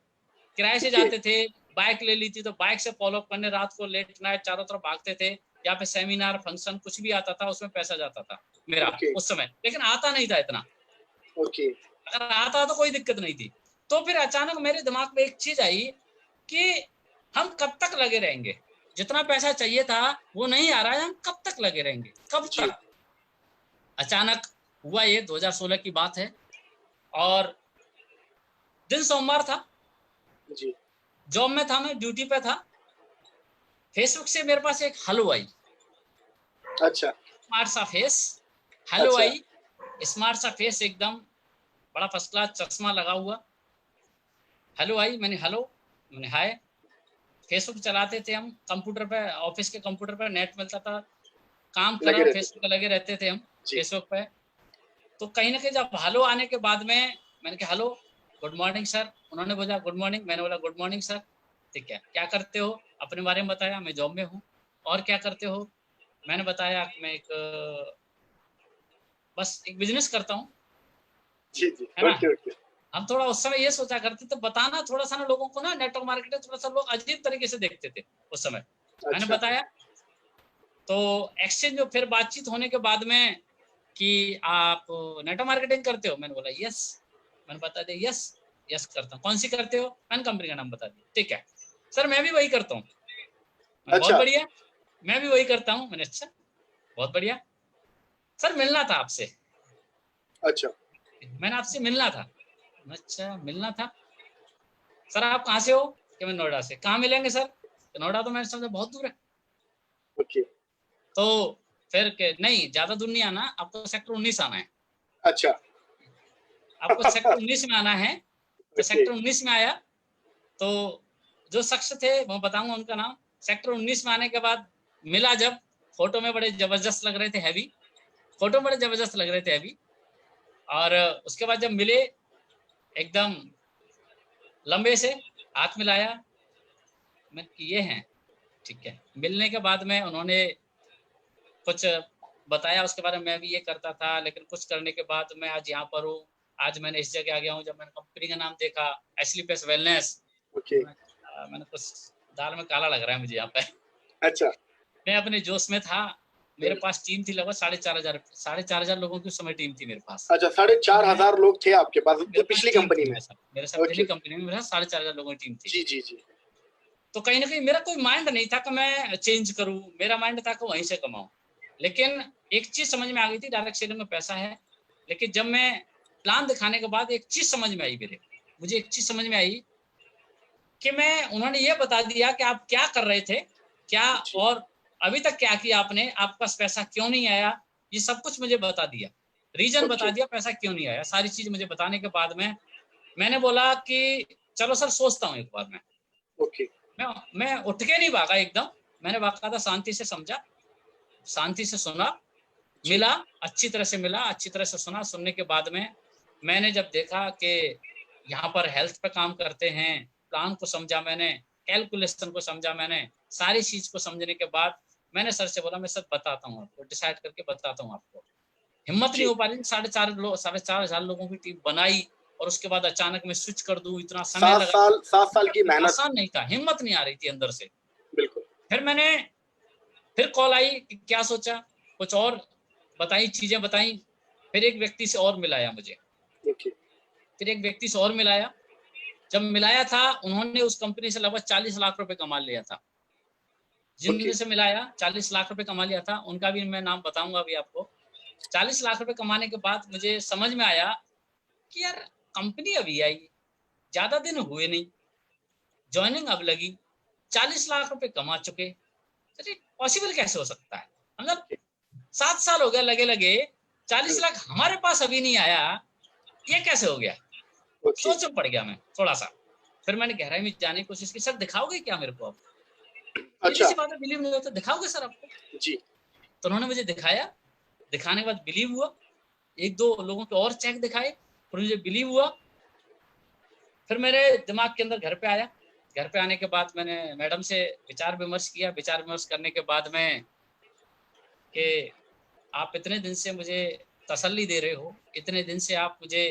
किराए से ओके जाते थे। बाइक ले ली थी तो बाइक से फॉलो अप करने, रात को लेट नाइट चारों तरफ भागते थे, यहाँ पे सेमिनार फंक्शन कुछ भी आता था, उसमें पैसा जाता था मेरा ओके उस समय, लेकिन आता नहीं था इतना। ओके अगर आता तो कोई दिक्कत नहीं थी। तो फिर अचानक मेरे दिमाग में एक चीज आई कि हम कब तक लगे रहेंगे, जितना पैसा चाहिए था वो नहीं आ रहा है, हम कब तक लगे रहेंगे, कब जी तक। अचानक हुआ ये 2016 की बात है, और दिन सोमवार था, जी जॉब में था, मैं ड्यूटी पे था। फेसबुक से मेरे पास एक हेलो आई, अच्छा स्मार्ट सा फेस, हेलो अच्छा आई, स्मार्ट सा फेस एकदम, बड़ा फर्स्ट क्लास चश्मा लगा हुआ, हेलो आई। मैंने हेलो, मैंने हाय। फेसबुक चलाते थे हम कंप्यूटर पे, ऑफिस के कंप्यूटर पे नेट मिलता था, काम कर लगे रहा हूँ, रहते फेसबुक पे लगे रहते थे हम जी। फेसबुक पे। तो कहीं ना कहीं जब हेलो आने के बाद में मैंने कहा हेलो, गुड मॉर्निंग सर, उन्होंने बोला गुड मॉर्निंग, मैंने बोला गुड मॉर्निंग सर, ठीक है, क्या करते हो, अपने बारे में बताया, मैं जॉब में हूँ, और क्या करते हो, मैंने बताया कि मैं एक बस एक बिजनेस करता हूँ, जी, जी। है ना। Okay, okay. हम थोड़ा उस समय ये सोचा करते थे, बताना थोड़ा सा ना लोगों को ना, नेटवर्क मार्केटिंग थोड़ा सा लोग अजीब तरीके से देखते थे उस समय। मैंने अच्छा, बताया, तो एक्सचेंज में फिर बातचीत होने के बाद में कि आप नेटवर्क मार्केटिंग करते हो, मैंने बोला यस, मैंने बता दिया यस, यस करता हूँ, कौन सी करते हो, मैंने कंपनी का नाम बता दिया, ठीक है सर मैं भी वही करता हूँ, मैंने बहुत अच्छा, बढ़िया, मैं भी वही करता हूँ, मैंने अच्छा बहुत बढ़िया, सर मिलना था आपसे, अच्छा, मैंने आपसे मिलना था, अच्छा मिलना था, सर आप कहाँ से हो, कि मैं नोएडा से, कहाँ मिलेंगे सर, नोएडा तो मैंने समझा बहुत दूर है, ओके, तो फिर के नहीं ज्यादा दूर नहीं आना, आपको सेक्टर 19 आना है, अच्छा। आपको सेक्टर 19 में आना है, तो ओके, सेक्टर 19 में आया, तो जो शख्स थे मैं बताऊंगा उनका नाम, सेक्टर 19 में आने के बाद मिला, जब फोटो में बड़े जबरदस्त लग रहे थे, हैवी फोटो में बड़े जबरदस्त लग रहे थे हैवी, और उसके बाद जब मिले एकदम लंबे से हाथ मिलाया, मैं ये हैं, ठीक है, मिलने के बाद में उन्होंने कुछ बताया उसके बारे में, मैं भी ये करता था, लेकिन कुछ करने के बाद मैं आज यहाँ पर हूँ, आज मैंने इस जगह आ गया हूँ, जब मैंने कंपनी का नाम देखा एस्लीपेस वेलनेस, ओके। मैंने कुछ दाल में काला लग रहा है मुझे यहाँ पे। अच्छा। मैं अपने जोश में था, मेरे हुँ। पास टीम थी लगभग 4,500 लोगों की उस समय टीम थी मेरे पास। अच्छा, तो मैं 4,500 लोग थे आपके पास मेरे पास पिछली टीम कंपनी थी, में? मेरे साथ ओके। पहली कंपनी में मेरा 4,500 लोगों की टीम थी। जी, जी, जी। तो कहीं न कहीं मेरा कोई माइंड नहीं था कि मैं चेंज करूँ, मेरा माइंड था कि वहीं से कमाऊँ। लेकिन एक चीज़ समझ में आ गई थी, डायरेक्ट सेलिंग में पैसा है, लेकिन जब मैं प्लान दिखाने के बाद एक चीज़ समझ में आई मेरे, मुझे एक चीज़ समझ में आई कि मैं उन्होंने ये बता दिया कि आप क्या कर रहे थे, क्या जी, और अभी तक क्या किया आपने, आपके पास पैसा क्यों नहीं आया, ये सब कुछ मुझे बता दिया। रीज़न ओके, बता दिया पैसा क्यों नहीं आया, सारी चीज़ मुझे बताने के बाद में मैंने बोला कि चलो सर सोचता हूँ एक बार मैं। ओके। मैं मैं उठ के नहीं भागा एकदम, मैंने बाकायदा शांति से समझा, शांति से सुना, जी, मिला, अच्छी तरह से मिला, अच्छी तरह से सुना, सुनने के बाद में मैंने जब देखा कि यहाँ पर हेल्थ पे काम करते हैं, प्लान को समझा मैंने, कैलकुलेशन को समझा मैंने, सारी चीज़ को समझने के बाद मैंने सर से बोला मैं सर बताता हूँ आपको, डिसाइड करके बताता हूँ आपको। हिम्मत नहीं जी। हो पा रही, 4,500 लोगों की टीम बनाई और उसके बाद अचानक मैं स्विच कर दूँ, इतना समय 7 लगा, साल 7 साल की मेहनत। आसान नहीं था, हिम्मत नहीं आ रही थी अंदर से। बिल्कुल। फिर मैंने फिर कॉल आई कि क्या सोचा, कुछ और बताई, चीज़ें बताई, फिर एक व्यक्ति से और मिलाया मुझे, ओके, फिर एक व्यक्ति से और मिलाया, जब मिलाया था उन्होंने उस कंपनी से लगभग 40 लाख रुपए कमा लिया था। ओके, जिन से मिलाया 40 लाख रुपए कमा लिया था, उनका भी मैं नाम बताऊँगा अभी आपको। 40 लाख रुपए कमाने के बाद मुझे समझ में आया कि यार कंपनी अभी आई, ज़्यादा दिन हुए नहीं, जॉइनिंग अब लगी, 40 लाख रुपए कमा चुके, अरे पॉसिबल कैसे हो सकता है? मतलब 7 साल हो गए लगे-लगे, 40 हुँ, लाख हमारे पास अभी नहीं आया, ये कैसे हो गया? ओके। सोच में पड़ गया मैं थोड़ा-सा। फिर मैंने गहराई में जाने की कोशिश की, सर दिखाओगे क्या मेरे को आप? अच्छा, सीधी-सी बात है, बिलीव नहीं होता, दिखाओगे सर आपको? जी, तो उन्होंने मुझे दिखाया, दिखाने के बाद बिलीव हुआ, 1-2 लोगों के और चेक दिखाए, फिर मुझे बिलीव हुआ। फिर मेरे दिमाग के अंदर घर पे आया, घर पे आने के बाद मैंने मैडम से विचार-विमर्श किया, विचार-विमर्श करने के बाद में कि आप इतने दिन से मुझे तसल्ली दे रहे हो, इतने दिन से आप मुझे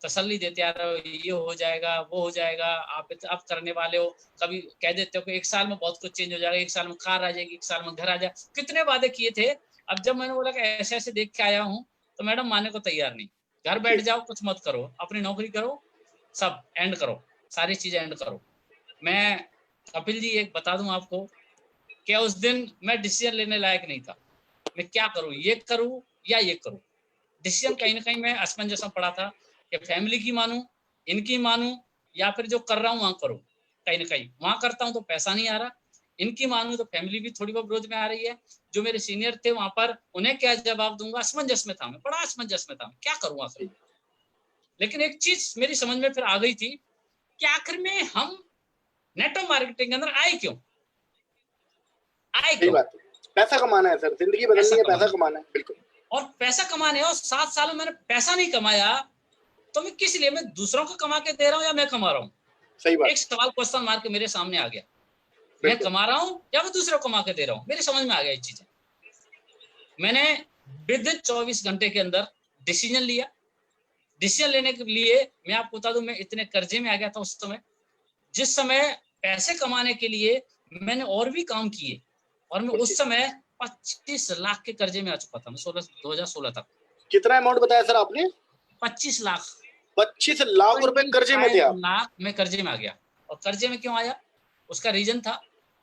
तसल्ली देते आ रहे हो, ये हो जाएगा, वो हो जाएगा, आप करने वाले हो, कभी कह देते हो कि 1 साल में बहुत कुछ चेंज हो जाएगा, 1 साल में कार आ जाएगी, 1 साल में घर आ जाए, कितने वादे किए थे। अब जब मैंने बोला कि ऐसे-ऐसे देख के आया हूँ, तो मैडम मानने को तैयार नहीं। घर ओके, बैठ जाओ, कुछ मत करो, अपनी नौकरी करो, सब एंड करो, सारी चीज़ें एंड करो। मैं कपिल जी एक बता दूँ आपको, कि उस दिन मैं डिसीज़न लेने लायक नहीं था। मैं क्या करूँ? ये करूँ या ये करूँ? डिसीज़न ओके, कहीं न कहीं मैं असमंजस में पड़ा था कि फैमिली की मानूँ, इनकी मानूँ या फिर जो कर रहा हूँ वहाँ करूँ। कहीं न कहीं वहाँ करता हूँ तो पैसा नहीं आ रहा, इनकी मानूँ तो फैमिली भी थोड़ी बहुत विरोध में आ रही है। जो मेरे सीनियर थे वहाँ पर उन्हें क्या जवाब दूँगा? असमंजस में था मैं, बड़ा असमंजस में था मैं, क्या करूँ आखिर जी, में? लेकिन एक चीज़ मेरी समझ में फिर आ गई थी कि आखिर में हम नेटवर्क मार्केटिंग के अंदर आए क्यों? आए सही क्यों? बात है, पैसा कमाना है सर, जिंदगी बदलनी है, पैसा कमाना है, बिल्कुल। और पैसा कमाने, और 7 साल में मैंने पैसा नहीं कमाया, तो मैं किस लिए, मैं दूसरों को कमा के दे रहा हूँ या मैं कमा रहा हूँ? सही बात, एक सवाल क्वेश्चन मार्क के मेरे सामने आ गया, मैं बिल्कुल। कमा रहा हूँ या मैं दूसरों को कमा के दे रहा हूँ? मेरे समझ में आ गया ये चीजें। मैंने विदिन 24 घंटे के अंदर डिसीजन लिया। डिसीजन लेने के लिए मैं आपको बता दूं, मैं इतने कर्जे में आ गया था उस समय, जिस समय पैसे कमाने के लिए मैंने और भी काम किए, और मैं ओके, उस समय 25 लाख के कर्जे में आ चुका था। मैं 2016 तक कितना अमाउंट बताया सर आपने? 25 लाख, 25 लाख रुपए कर्जे में थे 25 आप? लाख में कर्जे में आ गया। और कर्जे में क्यों आया? उसका रीजन था,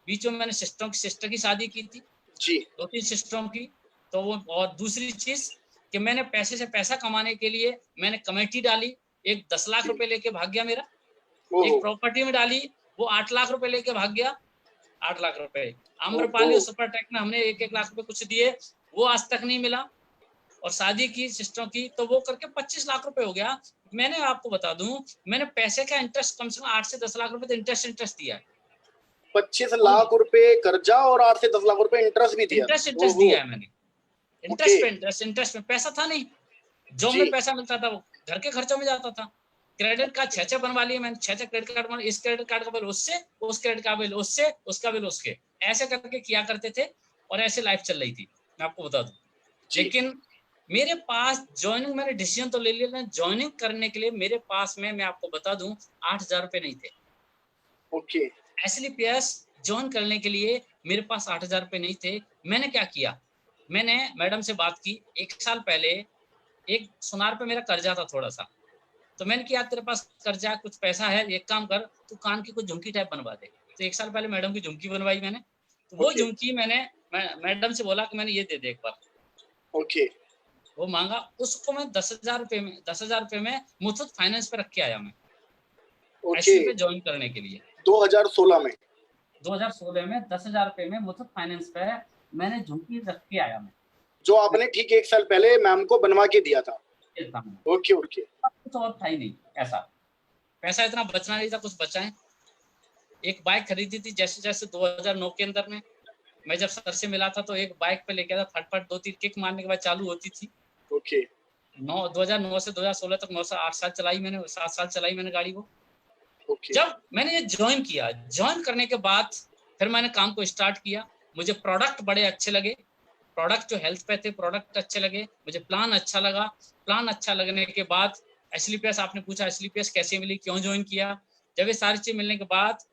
बीच में मैंने सिस्टर की शादी की थी, जी, 2-3 सिस्टरों की। तो वो, और दूसरी चीज कि मैंने पैसे से पैसा कमाने के लिए मैंने कमेटी डाली, एक 10 लाख जी। रुपए लेके भाग गया मेरा। ओहो! एक प्रॉपर्टी में डाली, वो 8 लाख रुपए लेके भाग गया, 8 लाख रुपए। ओहो! आम्रपाली और सुपरटेक में हमने 1-1 लाख रुपए कुछ दिए, वो आज तक नहीं मिला। और शादी की सिस्टरों की, तो वो करके 25 लाख रुपए हो गया। मैंने आपको बता दूं, मैंने पैसे का इंटरेस्ट कम से कम 8 से 10 लाख रुपए तो इंटरेस्ट दिया है। 25 ओनली लाख रुपए कर्जा और 8 से 10 लाख रुपए इंटरेस्ट भी दिया। इंटरेस्ट ओहो! दिया है मैंने। ओके, इंटरेस्ट में पैसा था नहीं। जॉब जी, में पैसा मिलता था, वो घर के खर्चों में जाता था। क्रेडिट कार्ड 6-6 बनवा लिए मैंने, 6-6 क्रेडिट कार्ड बना, इस क्रेडिट कार्ड का बिल उससे, उस क्रेडिट का बिल उससे, उसका बिल उसके, ऐसे करके किया करते थे। और ऐसे लाइफ चल रही थी, मैं आपको बता दूं। जी, लेकिन मेरे पास ज्वाइनिंग, मैंने डिसीजन तो ले लिया, ज्वाइनिंग करने के लिए मेरे पास में, मैं आपको बता दूं, 8,000 रुपए नहीं थे। ओके, एसएलपीएस ज्वाइन करने के लिए मेरे पास 8,000 रुपए नहीं थे। मैंने क्या किया, मैंने मैडम से बात की 1 साल पहले। एक सुनार पे मेरा कर्जा था थोड़ा सा, तो मैंने किया, तेरे पास कर्जा कुछ पैसा है, एक काम कर, तू कान की कुछ झुमकी टाइप बनवा दे। तो 1 साल पहले मैडम की झुमकी बनवाई मैंने। तो वो ओके, झुमकी मैंने मैडम से बोला कि मैंने ये दे दे एक बार। ओके, वो मांगा, उसको मैं 10,000 रुपए में मुथूट फाइनेंस पे रख के आया मैं, ओके, एससी पे ज्वाइन करने के लिए। 2016 में। 2016 में 10,000 रुपए में मुथूट फाइनेंस पे मैंने झुमकी रख के आया मैं। जो आपने ठीक 1 साल पहले मैम को बनवा के दिया था। ओके, ओके, कुछ और था ही नहीं ऐसा, पैसा इतना बचना नहीं था, कुछ बचा है। एक बाइक खरीदी थी जैसे जैसे 2009 के अंदर में, मैं जब सर से मिला था तो एक बाइक पे लेके था, फटफट 2-3 किक मारने के बाद चालू होती थी। ओके, 2009 से 2016 तक 9 से 8 साल चलाई मैंने, 7 साल चलाई मैंने गाड़ी वो। ओके, जब मैंने ये ज्वाइन किया, ज्वाइन करने के बाद फिर मैंने काम को स्टार्ट किया। मुझे प्रोडक्ट बड़े अच्छे लगे, प्रोडक्ट जो हेल्थ पे थे, प्रोडक्ट अच्छे लगे मुझे, प्लान अच्छा लगा। प्लान अच्छा लगने के बाद एसएलपीएस, आपने पूछा एसएलपीएस कैसे मिली, क्यों ज्वाइन किया। जब ये सारी चीज मिलने के बाद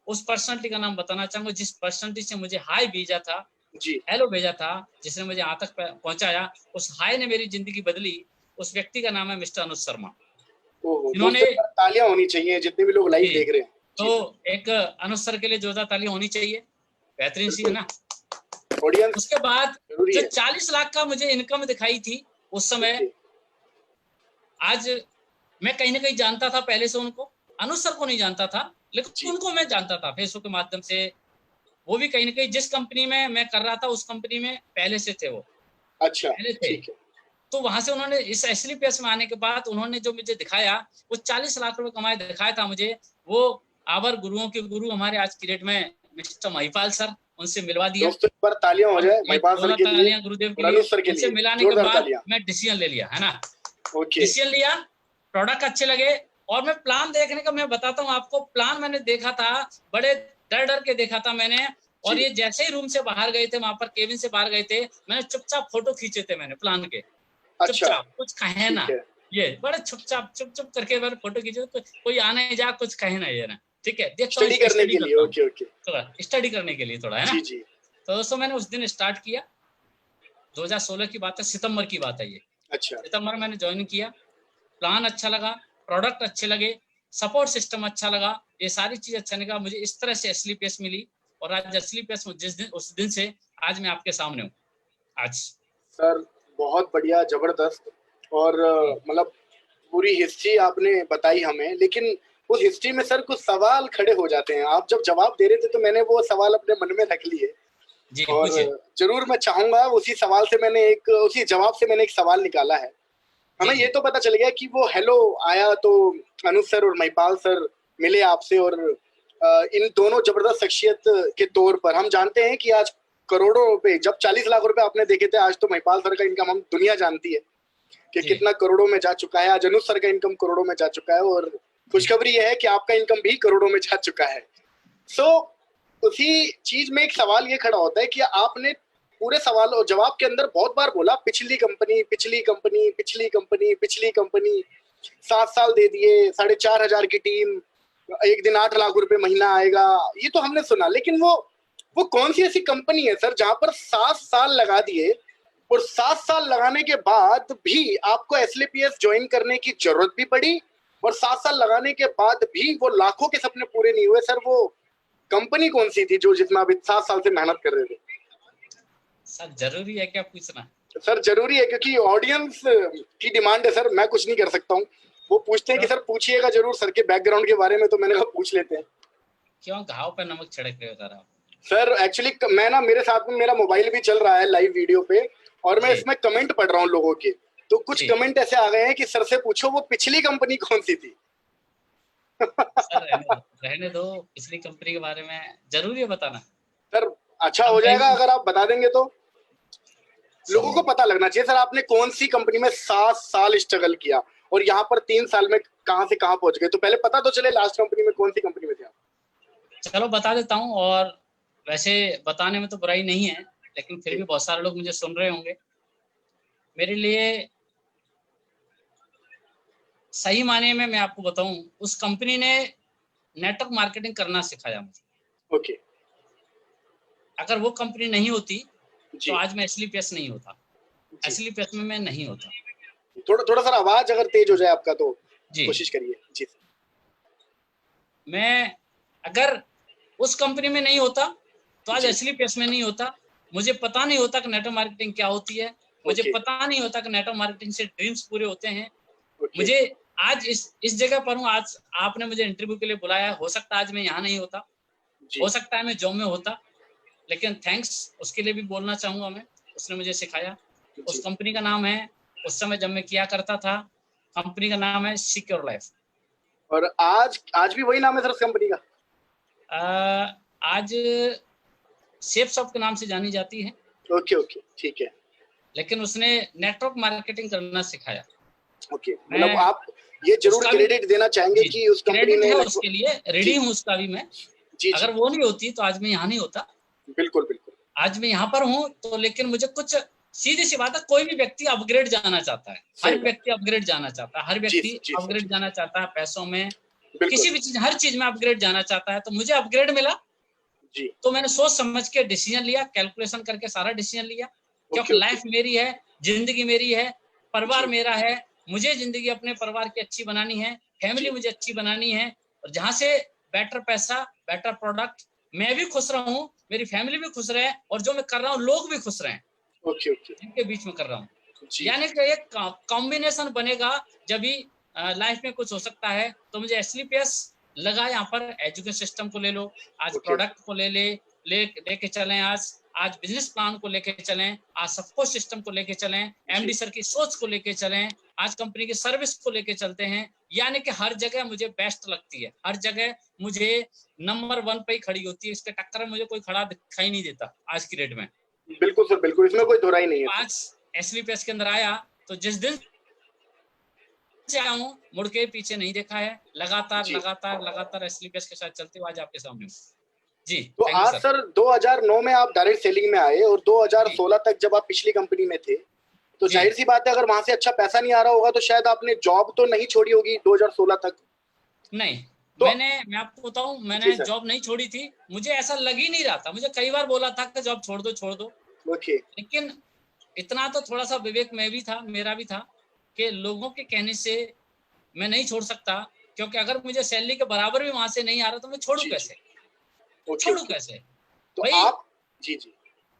उस पर्सनालिटी का नाम बताना चाहूंगा, जिस पर्सनालिटी से मुझे हाई भेजा था, जी। हेलो भेजा था, जिसने मुझे यहाँ तक पहुंचाया, उस हाई ने मेरी जिंदगी बदली। उस व्यक्ति का नाम है मिस्टर अनुज शर्मा। ओहो! इन्होंने, दोस्तों, तालियाँ होनी चाहिए जितने भी लोग लाइव जी, देख रहे हैं। तो जी सर, एक अनुज सर के लिए जोरदार ताली होनी चाहिए, बेहतरीन सी है बिल्कुल। ना। ऑडियंस उसके बाद ज़रूरी जो है। 40 लाख का मुझे इनकम दिखाई थी उस समय, ओके, आज मैं कहीं ना कहीं जानता था पहले से उनको। अनुज सर को नहीं जानता था, लेकिन जी। उनको मैं जानता था फेसबुक के माध्यम से। वो भी कहीं ना कहीं जिस कंपनी में मैं कर रहा था, उस कंपनी में पहले से थे, वो अच्छा, पहले थे। ठीक है। तो वहां से उन्होंने इस एसएलपीएस में आने के बाद उन्होंने जो मुझे दिखाया, वो 40 लाख रुपए कमाए दिखाया था मुझे। वो आवर गुरुओं के गुरु हमारे आज की डेट में मिस्टर महिपाल सर, उनसे मिलवा दिया। दोस्तों, एक बार तालियाँ हो और जाए एक महिपाल सर जोरदार के लिए तालियां गुरुदेव के और लिए। अनुज सर के उनसे लिए। मिलाने के जोरदार बाद तालियाँ। मैं डिसीजन ले लिया, है ना। ओके, डिसीजन लिया, प्रोडक्ट अच्छे लगे। और मैं प्लान देखने का, मैं बताता हूँ आपको, प्लान मैंने देखा था, बड़े डर डर के देखा था मैंने। और जी। ये जैसे ही रूम से बाहर गए थे, वहां पर केबिन से बाहर गए थे, मैंने चुपचाप फोटो खींचे थे मैंने प्लान के, अच्छा, चुपचाप, कुछ कहे ना। ठीक है। ये बड़े चुपचाप चुप चुप करके मैंने फोटो खींचे, कोई आने जा कुछ कहे ना, ये ना, ठीक है, देखता हूँ स्टडी इसको, करने स्टडी के लिए। करता हूँ ओके, ओके। थोड़ा, स्टडी करने के लिए थोड़ा, है ना। जी, जी। तो दोस्तों मैंने उस दिन स्टार्ट किया, 2016 की बात है, सितंबर की बात है ये। अच्छा, सितंबर में मैंने ज्वाइन किया, प्लान अच्छा लगा, प्रोडक्ट अच्छे लगे, सपोर्ट सिस्टम अच्छा लगा, ये सारी चीज अच्छा लगा मुझे। इस तरह से एसएलपीएस मिली। और आज एसएलपीएस जिस दिन, उस दिन से आज मैं आपके सामने हूँ आज। सर बहुत बढ़िया, ज़बरदस्त। और जी, मतलब पूरी हिस्ट्री आपने बताई हमें, लेकिन उस हिस्ट्री में सर कुछ सवाल खड़े हो जाते हैं। आप जब जवाब दे रहे थे तो मैंने वो सवाल अपने मन में रख लिए। जी और पूछिए। ज़रूर मैं चाहूँगा, उसी जवाब से मैंने एक सवाल निकाला है। जी हमें जी ये तो पता चल गया कि वो हेलो आया तो अनुज सर और महिपाल सर मिले आपसे, और इन दोनों जबरदस्त शख्सियत के तौर पर हम जानते हैं कि आज करोड़ों रुपए, जब 40 लाख रुपए आपने देखे थे, आज तो महिपाल सर का इनकम हम दुनिया जानती है कि जी। कितना करोड़ों में जा चुका है। आज अनुज सर का इनकम करोड़ों में जा चुका है और खुशखबरी यह है कि आपका इनकम भी करोड़ों में जा चुका है। सो उसी चीज में एक सवाल ये खड़ा होता है कि आपने पूरे सवाल और जवाब के अंदर बहुत बार बोला पिछली कंपनी, पिछली कंपनी, पिछली कंपनी, पिछली कंपनी, 7 साल दे दिए, 4,500 की टीम, एक दिन 8 लाख रुपए महीना आएगा, ये तो हमने सुना। लेकिन वो कौन सी ऐसी कंपनी है सर जहां पर 7 साल लगा दिए और 7 साल लगाने के बाद भी आपको एसएलपीएस ज्वाइन करने की जरूरत भी पड़ी और 7 साल लगाने के बाद भी वो लाखों के सपने पूरे नहीं हुए? सर वो कंपनी कौन सी थी जो जिसमें आप 7 साल से मेहनत कर रहे थे? सर जरूरी है क्या पूछना? सर जरूरी है क्योंकि ऑडियंस की डिमांड है सर, मैं कुछ नहीं कर सकता हूँ। वो पूछते हैं कि सर पूछिएगा जरूर सर के बैकग्राउंड के बारे में, तो मैंने कहा पूछ लेते हैं। क्यों घाव पे नमक छिड़क रहे हो सर आप? सर एक्चुअली मैं ना, मेरे साथ में मेरा मोबाइल भी चल रहा है लाइव वीडियो पे और मैं जी। इसमें कमेंट पढ़ रहा हूँ लोगों के, तो कुछ जी। कमेंट ऐसे आ गए हैं कि सर से पूछो वो पिछली कंपनी कौन सी थी। सर रहने दो, पिछली कंपनी के बारे में जरूरी है बताना? सर अच्छा अब हो जाएगा कहीं- अगर आप बता देंगे तो। लोगों को सर पता लगना चाहिए सर आपने कौन सी कंपनी में 7 साल स्ट्रगल किया और यहाँ पर 3 साल में कहाँ से कहाँ पहुंच गए। तो पहले पता तो चले लास्ट कंपनी में कौन सी कंपनी में थे आप। चलो बता देता हूँ, और वैसे बताने में तो बुराई नहीं है, लेकिन फिर भी बहुत सारे लोग मुझे सुन रहे होंगे। मेरे लिए सही माने में मैं आपको बताऊं, उस कंपनी ने नेटवर्क मार्केटिंग करना सिखाया मुझे। ओके अगर वो कंपनी नहीं होती जी। तो आज मैं एसएलपीएस नहीं होता, जी। एसएलपीएस में मैं नहीं होता। थोड़ा सर आवाज अगर तेज हो जाए आपका तो जी। कोशिश करिए जी। मैं अगर उस कंपनी में नहीं होता तो आज जी। एसएलपीएस में नहीं होता। मुझे पता नहीं होता कि नेटवर्क मार्केटिंग क्या होती है, मुझे ओके पता नहीं होता कि नेटवर्क मार्केटिंग से ड्रीम्स पूरे होते हैं। ओके मुझे आज इस जगह पर हूँ, आज आपने मुझे इंटरव्यू के लिए बुलाया। हो सकता है आज मैं यहाँ नहीं होता, जी। हो सकता है मैं जॉब में होता, लेकिन थैंक्स उसके लिए भी बोलना चाहूंगा मैं। उसने मुझे सिखाया। उस जी। कंपनी का नाम है, उस समय जब मैं किया करता था, कंपनी का नाम है सिक्योर लाइफ। और आज भी वही नाम है सर उस कंपनी का? आज सेफ शॉप के नाम से जानी जाती है। ओके ओके ठीक है। लेकिन उसने नेटवर्क मार्केटिंग करना सिखाया। ओके मतलब आप ये जरूर उसका भी क्रेडिट देना चाहेंगे जी, कि उस कंपनी क्रेडिट ने है उसके लिए, रेडी हूँ उसका भी मैं। जी अगर जी वो नहीं होती तो आज मैं यहाँ नहीं होता। बिल्कुल बिल्कुल। आज मैं यहाँ पर हूँ तो, लेकिन मुझे कुछ सीधी सी बात है, कोई भी व्यक्ति अपग्रेड जाना चाहता है, सही हर बात। व्यक्ति अपग्रेड जाना चाहता है, हर जी व्यक्ति जी अपग्रेड जी जाना चाहता है, पैसों में, बिल्कुल किसी भी चीज, हर चीज में अपग्रेड जाना चाहता है। तो मुझे अपग्रेड मिला जी। तो मैंने सोच समझ के डिसीजन लिया, कैलकुलेशन करके सारा डिसीजन लिया, ओके क्योंकि ओके लाइफ मेरी है, जिंदगी मेरी है, परिवार जी मेरा है। मुझे जिंदगी अपने परिवार की अच्छी बनानी है, फैमिली जी मुझे अच्छी बनानी है, और जहां से बेटर पैसा, बेटर प्रोडक्ट, मैं भी खुश रहूं, मेरी फैमिली भी खुश रहे, और जो मैं कर रहा हूँ लोग भी खुश रहें, ओके ओके जिनके बीच में कर रहा हूँ। जी यानी कि एक कॉम्बिनेशन बनेगा, जब भी लाइफ में कुछ हो सकता है। तो मुझे एसएलपीएस लगा। यहाँ पर एजुकेशन सिस्टम को ले लो, आज ओके प्रोडक्ट को लेके चलें, आज बिजनेस प्लान को लेके चलें, आज सबको सिस्टम को लेके चलें, एमडी सर की सोच को लेके चलें, आज कंपनी की सर्विस को लेके चलते हैं। यानी कि हर जगह मुझे बेस्ट लगती है, हर जगह मुझे नंबर 1 पे ही खड़ी होती है। इसके टक्कर में मुझे कोई खड़ा दिखाई नहीं देता आज की डेट में। बिल्कुल सर बिल्कुल, इसमें कोई दोहराई नहीं है। आज एसएलपीएस के अंदर आया तो जिस दिन से आया हूँ, मुड़ के पीछे नहीं देखा है, लगातार जी। लगातार लगातार एसएलपीएस के साथ चलते हुए आज आपके सामने हूँ। जी तो थैंक यू आज सर 2009 में आप डायरेक्ट सेलिंग में आए और 2016 तक जब आप पिछली कंपनी में थे, तो जी। जाहिर सी बात है अगर वहां से अच्छा पैसा नहीं आ रहा होगा तो शायद आपने जॉब तो नहीं छोड़ी होगी 2016 तक। नहीं, तो मैं आपको बताऊं, जी मैंने सर। जॉब नहीं छोड़ी थी। मुझे ऐसा लग ही नहीं रहा था। मुझे कई बार बोला था कि जॉब छोड़ दो, ओके लेकिन इतना तो थोड़ा सा विवेक में भी था, मेरा भी था, कि लोगों के कहने से मैं नहीं छोड़ सकता, क्योंकि अगर मुझे सैलरी के बराबर भी वहां से नहीं आ रहा तो मैं छोड़ू जी जी कैसे, ओके छोड़ू ओके। कैसे तो भाई। आप जी जी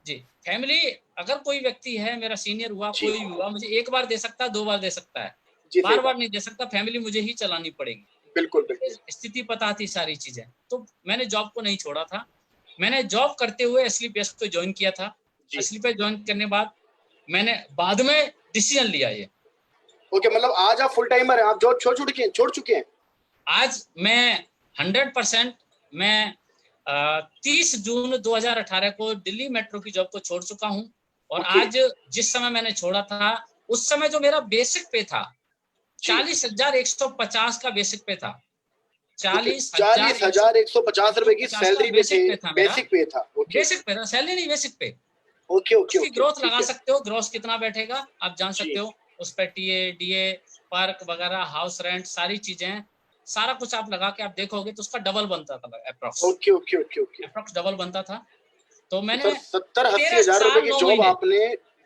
जी, फैमिली, अगर कोई व्यक्ति है, मेरा सीनियर हुआ, जी कोई भी हुआ, मुझे एक बार दे सकता है, 2 बार दे सकता है, जी सही बार बात। नहीं दे सकता। फैमिली मुझे ही चलानी पड़ेगी। बिल्कुल बिल्कुल स्थिति पता थी, सारी चीजें। तो मैंने जॉब को नहीं छोड़ा था। मैंने जॉब करते हुए एसएलपीएस को ज्वाइन किया था। जी एसएलपीएस ज्वाइन करने बाद मैंने बाद में डिसीजन लिया ये। ओके मतलब आज आप फुल टाइमर हैं, आप जॉब छोड़ चुके हैं? आज मैं 100% मैं 30 जून 2018 को दिल्ली मेट्रो की जॉब को छोड़ चुका हूं। और ओके। आज जिस समय मैंने छोड़ा था, उस समय जो मेरा बेसिक पे था, जी। 40,150 का बेसिक पे था। ओके, 40,150 रुपए की 40,150 का सैलरी पे थे, बेसिक पे था मेरा। बेसिक पे था। ओके बेसिक पे था, सैलरी नहीं, बेसिक पे। ओके ओके उसकी ओके, ग्रोथ ठीक लगा है। सकते हो, ग्रोथ कितना बैठेगा आप जान जी। सकते हो। उस पे टीए, डीए, पार्क वगैरह, हाउस रेंट, सारी चीजें, सारा कुछ आप लगा के आप देखोगे तो उसका डबल बनता था approx. Okay okay okay okay. Approx double बनता था। तो तो मैंने सर 70-80 13 हजार रुपए साल की 9 जॉब महीने आपने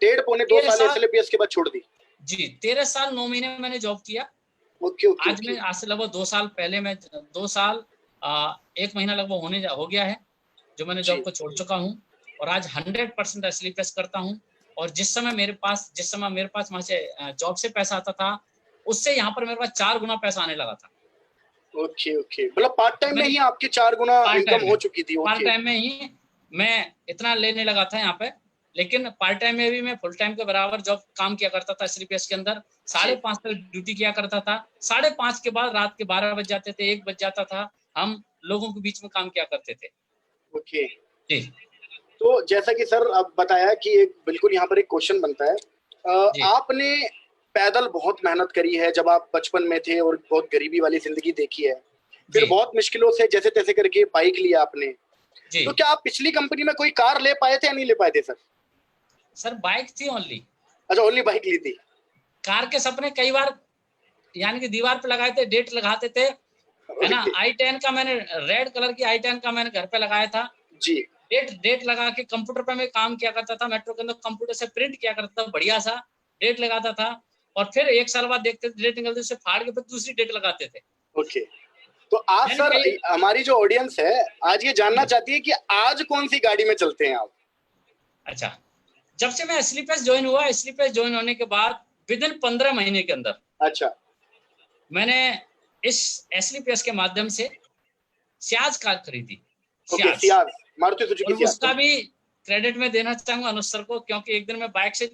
1.5 पौने 2 13 साल साल एसएलपीएस के बाद छोड़ दी। जी, 13 साल 9 महीने में मैंने जॉब किया। ओके ओके आज ओके। मैं आज से लगभग 2 साल पहले मैं 2 साल 1 महीना लगभग हो गया है जो मैंने जी। जॉब को छोड़ चुका हूँ। और आज 100% स्लीपलेस करता हूँ। और जिस समय मेरे पास वहाँ से जॉब से पैसा आता था, उससे यहाँ पर मेरे पास 4 गुना पैसा आने लगा था। ओके ओके, मतलब पार्ट टाइम में मैंने ही आपकी 4 गुना पार्ट इनकम टाइम हो में चुकी थी। Part okay. टाइम में ही मैं इतना लेने लगा था यहाँ पे। लेकिन पार्ट टाइम में भी मैं फुल टाइम के बराबर जॉब काम किया करता था स्लीपलेस के अंदर। जी। 5:30 तक ड्यूटी किया करता था। 5:30 के बाद रात के 12 बज जाते थे, 1 बज जाता था। हम लोगों के बीच में काम किया करते थे। ओके। जी, तो जैसा कि सर अब बताया कि एक बिल्कुल यहाँ पर एक क्वेश्चन बनता है। जी, आपने पैदल बहुत मेहनत करी है जब आप बचपन में थे और बहुत गरीबी वाली जिंदगी देखी है। फिर जी, बहुत मुश्किलों से जैसे तैसे करके बाइक लिया आपने। जी। तो क्या आप पिछली कंपनी में कोई कार ले पाए थे या नहीं ले पाए थे सर? सर बाइक थी ओनली। अच्छा, ओनली बाइक ली थी। कार के सपने कई बार यानी कि दीवार पे लगाए थे, डेट लगाते थे, है ना? ओके। i10 का मैंने रेड कलर की i10 का मैंने घर पे लगाया था। जी। डेट लगा के कंप्यूटर पे मैं काम किया करता था। मेट्रो के अंदर कंप्यूटर से प्रिंट किया करता था, बढ़िया सा डेट लगाता था। और फिर 1 साल बाद देखते थे डेट निकलती, उसे फाड़ के फिर दूसरी डेट लगाते थे। ओके। तो आज मैंने सर कई हमारी जो ऑडियंस है आज ये जानना जी, चाहती है कि आज कौन सी गाड़ी में चलते हैं आप? अच्छा। जब से मैं स्लीपर्स ज्वाइन हुआ, स्लीपर्स ज्वाइन होने के बाद विदिन 15 महीने के अंदर अच्छा। मैंने इस स्लीपर्स के माध्यम से सियाज कार खरीदी। Okay, Ciaz. Ciaz, Maruti Suzuki और सियाज। उसका भी क्रेडिट मैं देना चाहूंगा अनुज सर को, क्योंकि एक दिन मैं बाइक से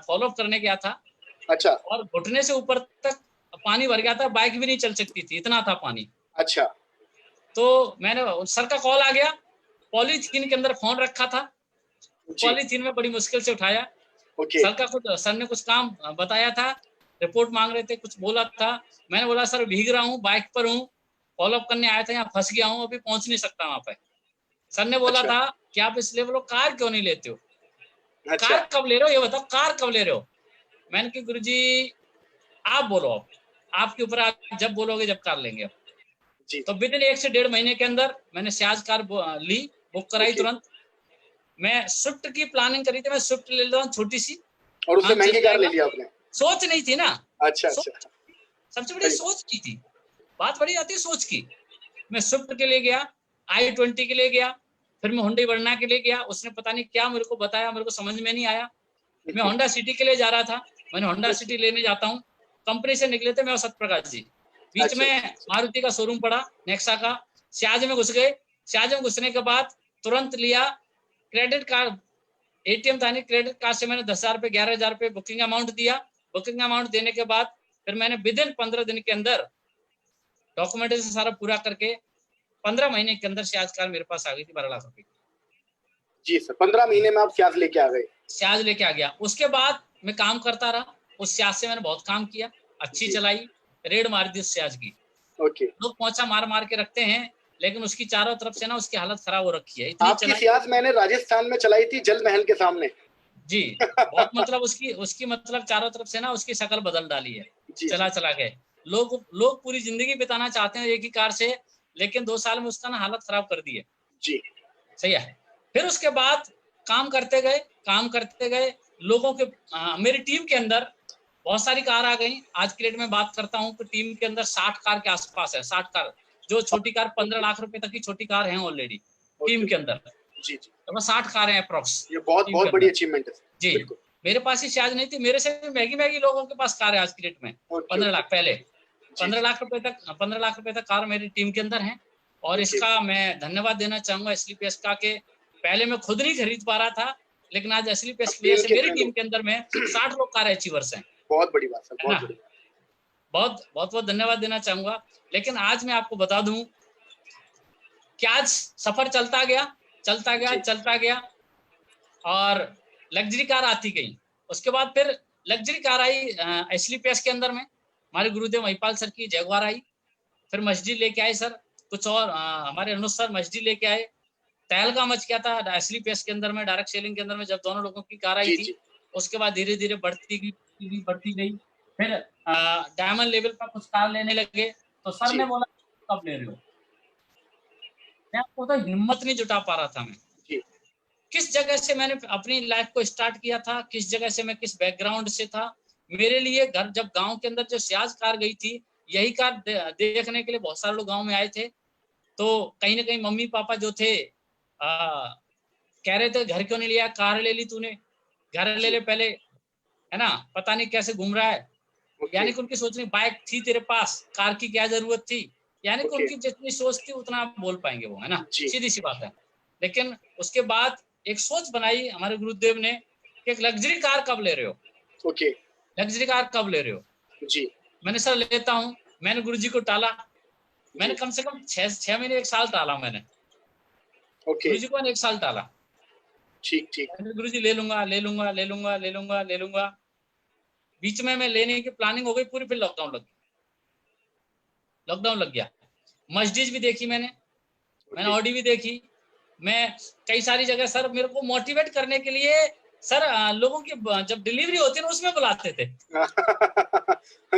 फॉलो अप करने गया था अच्छा और घुटने से ऊपर तक पानी भर गया था, बाइक भी नहीं चल सकती थी, इतना था पानी। अच्छा। तो मैंने सर का कॉल आ गया, पॉलीथीन के अंदर फोन रखा था, जी। पॉलीथीन में बड़ी मुश्किल से उठाया। ओके। सर ने कुछ काम बताया था, रिपोर्ट मांग रहे थे, कुछ बोला था। मैंने बोला सर भीग रहा हूँ, बाइक पर हूँ, फॉलो अप करने आया था, यहाँ फंस गया हूँ, अभी पहुंच नहीं सकता वहां पे। सर ने बोला अच्छा था कि आप इसलिए बोलो कार क्यों नहीं लेते हो, अच्छा। कार कब ले रहे हो, ये बताओ कार कब ले रहे हो। मैंने कि गुरुजी आप बोलो, अब आपके ऊपर, आप जब बोलोगे जब कार लेंगे अब। जी। तो विदिन 1 से 1.5 महीने के अंदर मैंने सियाज कार ली, बुक कराई ओके। तुरंत। मैं स्विफ्ट की प्लानिंग करी थी, मैं स्विफ्ट ले लेता हूँ छोटी सी, और उससे हाँ चल महंगी कार ले जाएगा। लिया आपने? सोच नहीं थी ना, अच्छा सोच, अच्छा। सबसे बड़ी सही। सोच नहीं थी। बात बड़ी आती है सोच की। मैं स्विफ्ट के लिए गया, i20 के लिए गया, फिर मैं हुंडई वर्ना के लिए गया। उसने पता नहीं क्या मेरे को बताया, मेरे को समझ में नहीं आया। मैं होंडा सिटी के लिए जा रहा था, मैंने होंडा ओके। सिटी लेने जाता हूँ, कंपनी से निकले थे मैं और सत्यप्रकाश जी। बीच अच्छा में अच्छा अच्छा। मारुति का शोरूम पड़ा, नेक्सा का। सियाज में घुस गए। सियाज में घुसने के बाद तुरंत लिया क्रेडिट कार्ड, एटीएम था नहीं, क्रेडिट कार्ड से मैंने 10,000 रुपए 11,000 रुपए बुकिंग अमाउंट दिया। बुकिंग अमाउंट देने के बाद फिर मैंने विदिन 15 दिन के अंदर डॉक्यूमेंटेशन सारा पूरा करके 15 महीने के अंदर सियाज कार मेरे पास आ गई थी 12 लाख रुपए की। जी सर, 15 महीने में आप सियाज लेके आ गए? सियाज लेके आ गया। उसके बाद मैं काम करता रहा, उस सियाज से मैंने बहुत काम किया, अच्छी जी। चलाई, रेड मार दी उस सियाज की। ओके। लोग पोंछा मार मार के रखते हैं, लेकिन उसकी चारों तरफ से ना उसकी हालत खराब हो रखी है, इतनी आपकी चलाई। सियाज मैंने राजस्थान में चलाई थी, जल महल के सामने। जी, बहुत मतलब उसकी उसकी मतलब चारों तरफ से ना उसकी शक्ल बदल डाली है, जी चला जी चला के। लोग पूरी जिंदगी बिताना चाहते हैं एक ही कार से, लेकिन 2 साल में उसका ना हालत खराब कर दी है। जी। सही है। फिर उसके बाद काम करते गए, काम करते गए, लोगों के मेरी टीम के अंदर बहुत सारी कार आ गई। आज की डेट में बात करता हूँ कि टीम के अंदर 60 कार के आसपास है, 60 कार। जो छोटी कार 15 लाख रुपए तक की छोटी कार है ऑलरेडी ओके टीम के ओके। अंदर। जी जी। तो 60 कार है अप्रोक्स ये बहुत टीम के बहुत बड़ी अंदर। अचीवमेंट है सर। जी, बिल्कुल। मेरे पास ही शायद नहीं थी, मेरे से भी महंगी महंगी लोगों के पास कार है आज की डेट में। Okay 15 okay. लाख पहले, जी जी। 15 लाख रुपए तक कार मेरी टीम के अंदर है। और ओके। इसका मैं धन्यवाद देना चाहूंगा एसलीपीएस का, के पहले मैं खुद नहीं खरीद पा रहा था, लेकिन आज अब एसलीपीएस की वजह टीम से के मेरी इतने टीम लोग। के अंदर में 60 लोग कार अचीवर्स हैं, बहुत बड़ी बात सर, है ना? बहुत बड़ी बात। बहुत बहुत बहुत धन्यवाद देना चाहूंगा। लेकिन आज मैं आपको बता दूं कि आज सफर चलता गया और लग्जरी कार आती गई। उसके बाद फिर लग्जरी कार आई एसलीपीएस के अंदर में, हमारे गुरुदेव महिपाल सर की जगुआर आई। फिर मस्जिद लेके आए सर, कुछ और हमारे अनुज सर मस्जिद लेके आए। तहलका मच गया था एसलीपीएस के अंदर में, डायरेक्ट सेलिंग के अंदर में, जब दोनों लोगों की कार आई थी। उसके बाद धीरे धीरे बढ़ती गई। फिर डायमंड लेवल पर कुछ कार लेने लगे, तो सर ने बोला कब ले रहे हो। मैं आपको तो हिम्मत नहीं जुटा पा रहा था मैं, किस जगह से मैंने अपनी लाइफ को स्टार्ट किया था, किस जगह से मैं किस बैकग्राउंड से था। मेरे लिए घर, जब गांव के अंदर जो सियाज कार गई थी, यही कार देखने के लिए बहुत सारे लोग गांव में आए थे। तो कहीं ना कहीं मम्मी पापा जो थे कह रहे थे घर क्यों नहीं लिया, कार ले ली तूने, घर ले ले पहले, है ना, पता नहीं कैसे घूम रहा है। यानी कि उनकी सोचनी, बाइक थी तेरे पास, कार की क्या जरूरत थी। यानी कि उनकी जितनी सोच थी उतना आप बोल पाएंगे वो, है ना, सीधी सी बात है। लेकिन उसके बाद एक सोच बनाई हमारे गुरुदेव ने कि एक लग्जरी कार कब ले रहे हो। लग्जरी कार कब ले रहे हो जी। मैंने सर लेता हूँ। मैंने गुरुजी को टाला, मैंने कम से कम 6 महीने 1 साल टाला मैंने। गुरुजी को 1 साल टाला। ठीक। गुरुजी ले लूंगा। बीच में मैं लेने की प्लानिंग हो गई पूरी, फिर लॉकडाउन लग गया। मस्जिद भी देखी मैंने ऑडी भी देखी। मैं कई सारी जगह सर मेरे को मोटिवेट करने के लिए सर लोगों की जब डिलीवरी होती है ना उसमें बुलाते थे।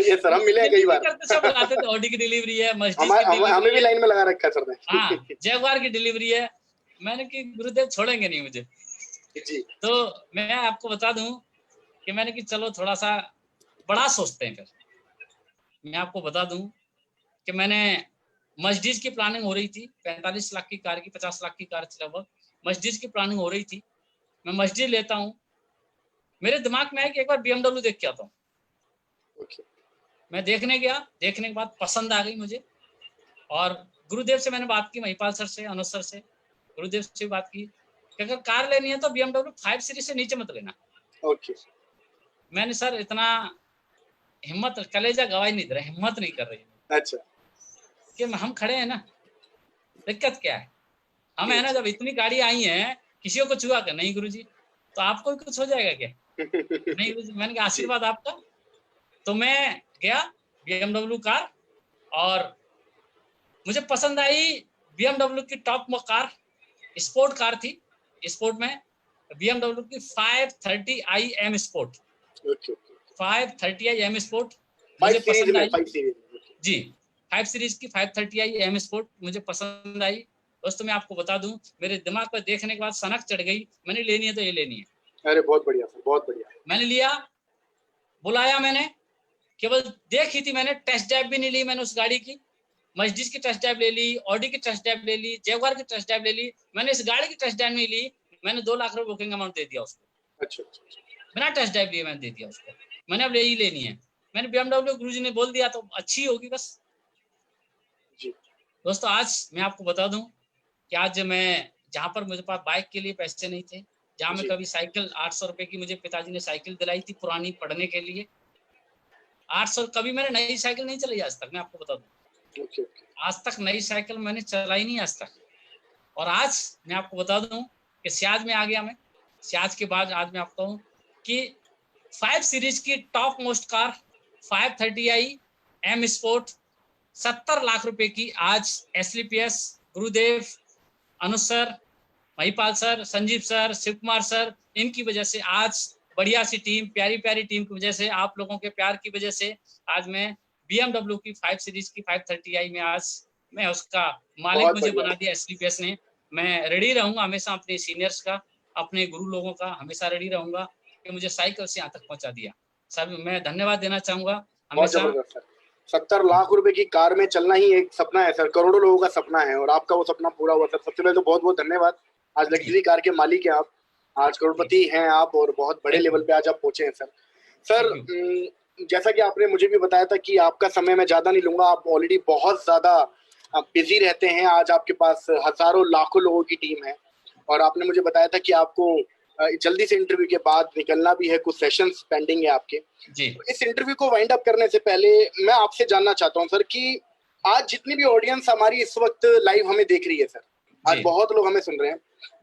ये सर हम मिले कई बार। सब बुलाते थे, ऑडी की डिलीवरी है, मस्जिद की डिलीवरी है, हमें भी लाइन में लगा रखा है सर ने। हाँ, जयवार की डिलीवरी है। मैंने कि गुरुदेव छोड़ेंगे नहीं मुझे जी। तो मैं आपको बता दूं कि मैंने कि चलो थोड़ा सा बड़ा सोचते हैं। फिर मैं आपको बता दूं कि मैंने मस्जिद की प्लानिंग हो रही थी, 45 लाख की कार की, 50 लाख की कार लगभग मस्जिद की प्लानिंग हो रही थी। मैं मस्जिद लेता हूँ, मेरे दिमाग में आया कि एक बार BMW देख के आता हूँ। मैं देखने गया, देखने के बाद पसंद आ गई मुझे। और गुरुदेव से मैंने बात की, महिपाल सर से, अनुज सर से, गुरुदेव से बात की कि अगर कार लेनी है तो BMW 5 सीरीज से नीचे मत लेना। मैंने सर इतना हिम्मत, कलेजा गवाही नहीं दे रहा, हिम्मत नहीं कर रही। अच्छा, कि हम खड़े हैं ना, दिक्कत क्या है, हम है ना, जब इतनी गाड़ी आई है किसी को कुछ हुआ क्या? नहीं गुरुजी। तो आपको भी कुछ हो जाएगा क्या? नहीं गुरुजी। मैंने कहा आशीर्वाद आपका। तो मैं गया BMW कार, और मुझे पसंद आई BMW की टॉप कार, स्पोर्ट कार थी। स्पोर्ट में BMW की 530i M sport, 530i M sport मुझे पसंद आई जी। 5 सीरीज की 530i M स्पोर्ट मुझे पसंद आई। दोस्तों मैं आपको बता दूं, मेरे दिमाग पर देखने के बाद सनक चढ़ गई, मैंने लेनी है तो ये लेनी है। अरे बहुत बढ़िया सर, बहुत बढ़िया। मैंने लिया, बुलाया, मैंने केवल देखी थी, मैंने टेस्ट ड्राइव भी नहीं ली मैंने उस गाड़ी की। मस्जिद की टेस्ट ड्राइव ले ली, ऑडी की टेस्ट ड्राइव ले ली, जगुआर की टेस्ट ड्राइव ले ली। मैंने इस गाड़ी की टेस्ट ड्राइव नहीं ली। मैंने 2 लाख रुपए बुकिंग अमाउंट दे दिया उसको। अच्छा। बिना टेस्ट ड्राइव लिए मैंने दे दिया उसको। मैंने अब यही लेनी है। मैंने BMW गुरुजी ने बोल दिया तो अच्छी होगी बस जी। दोस्तों आज मैं आपको बता दूं कि आज मैं जहां पर मुझे पास बाइक के लिए पैसे नहीं थे, जहां मैं कभी साइकिल 800 रुपए की मुझे पिताजी ने साइकिल दिलाई थी पुरानी पढ़ने के लिए, 800, कभी मैंने नई साइकिल नहीं चलाई आज तक। मैं आपको बता दूं आज तक नई साइकिल मैंने चलाई नहीं आज तक। और आज मैं आपको बता दूं कि सियाज में आ गया मैं। सियाज के बाद आज मैं आपको कहूँ कि 5 सीरीज की top most car 530i M sport 70 lakh रुपए की आज एसलीपीएस, Gurudev, Anuj sir, Mahipal sir, Sanjeev sir, Shiv Kumar sir, इनकी वजह से आज बढ़िया सी टीम, प्यारी प्यारी टीम की वजह से, आप लोगों के प्यार की वजह से आज मैं BMW की 5 सीरीज की 530i में आज मैं उसका मालिक मुझे बना दिया एसलीपीएस ने। मैं रेडी रहूंगा हमेशा अपने सीनियर्स का, अपने गुरु लोगों का हमेशा रेडी रहूंगा कि मुझे साइकिल से यहाँ तक पहुंचा दिया। सर मैं धन्यवाद देना चाहूंगा हमेशा। 70 लाख रुपए की कार में चलना ही एक सपना है सर, करोड़ों लोगों का सपना है, और आपका वो सपना पूरा हुआ सर। सबसे पहले तो बहुत बहुत धन्यवाद। आज लग्जरी कार के मालिक हैं आप, आज करोड़पति हैं आप, और बहुत बड़े लेवल पे आज आप पहुंचे हैं सर। सर जैसा कि आपने मुझे भी बताया था कि आपका समय मैं ज्यादा नहीं लूंगा, आप ऑलरेडी बहुत ज्यादा बिजी रहते हैं। आज आपके पास हजारों लाखों लोगों की टीम है, और आपने मुझे बताया था कि आपको जल्दी से इंटरव्यू के बाद निकलना भी है, कुछ सेशंस पेंडिंग है आपके जी। तो इस इंटरव्यू को वाइंड अप करने से पहले मैं आपसे जानना चाहता हूं सर कि आज जितनी भी ऑडियंस हमारी इस वक्त लाइव हमें देख रही है सर, आज जी। बहुत लोग हमें सुन रहे हैं,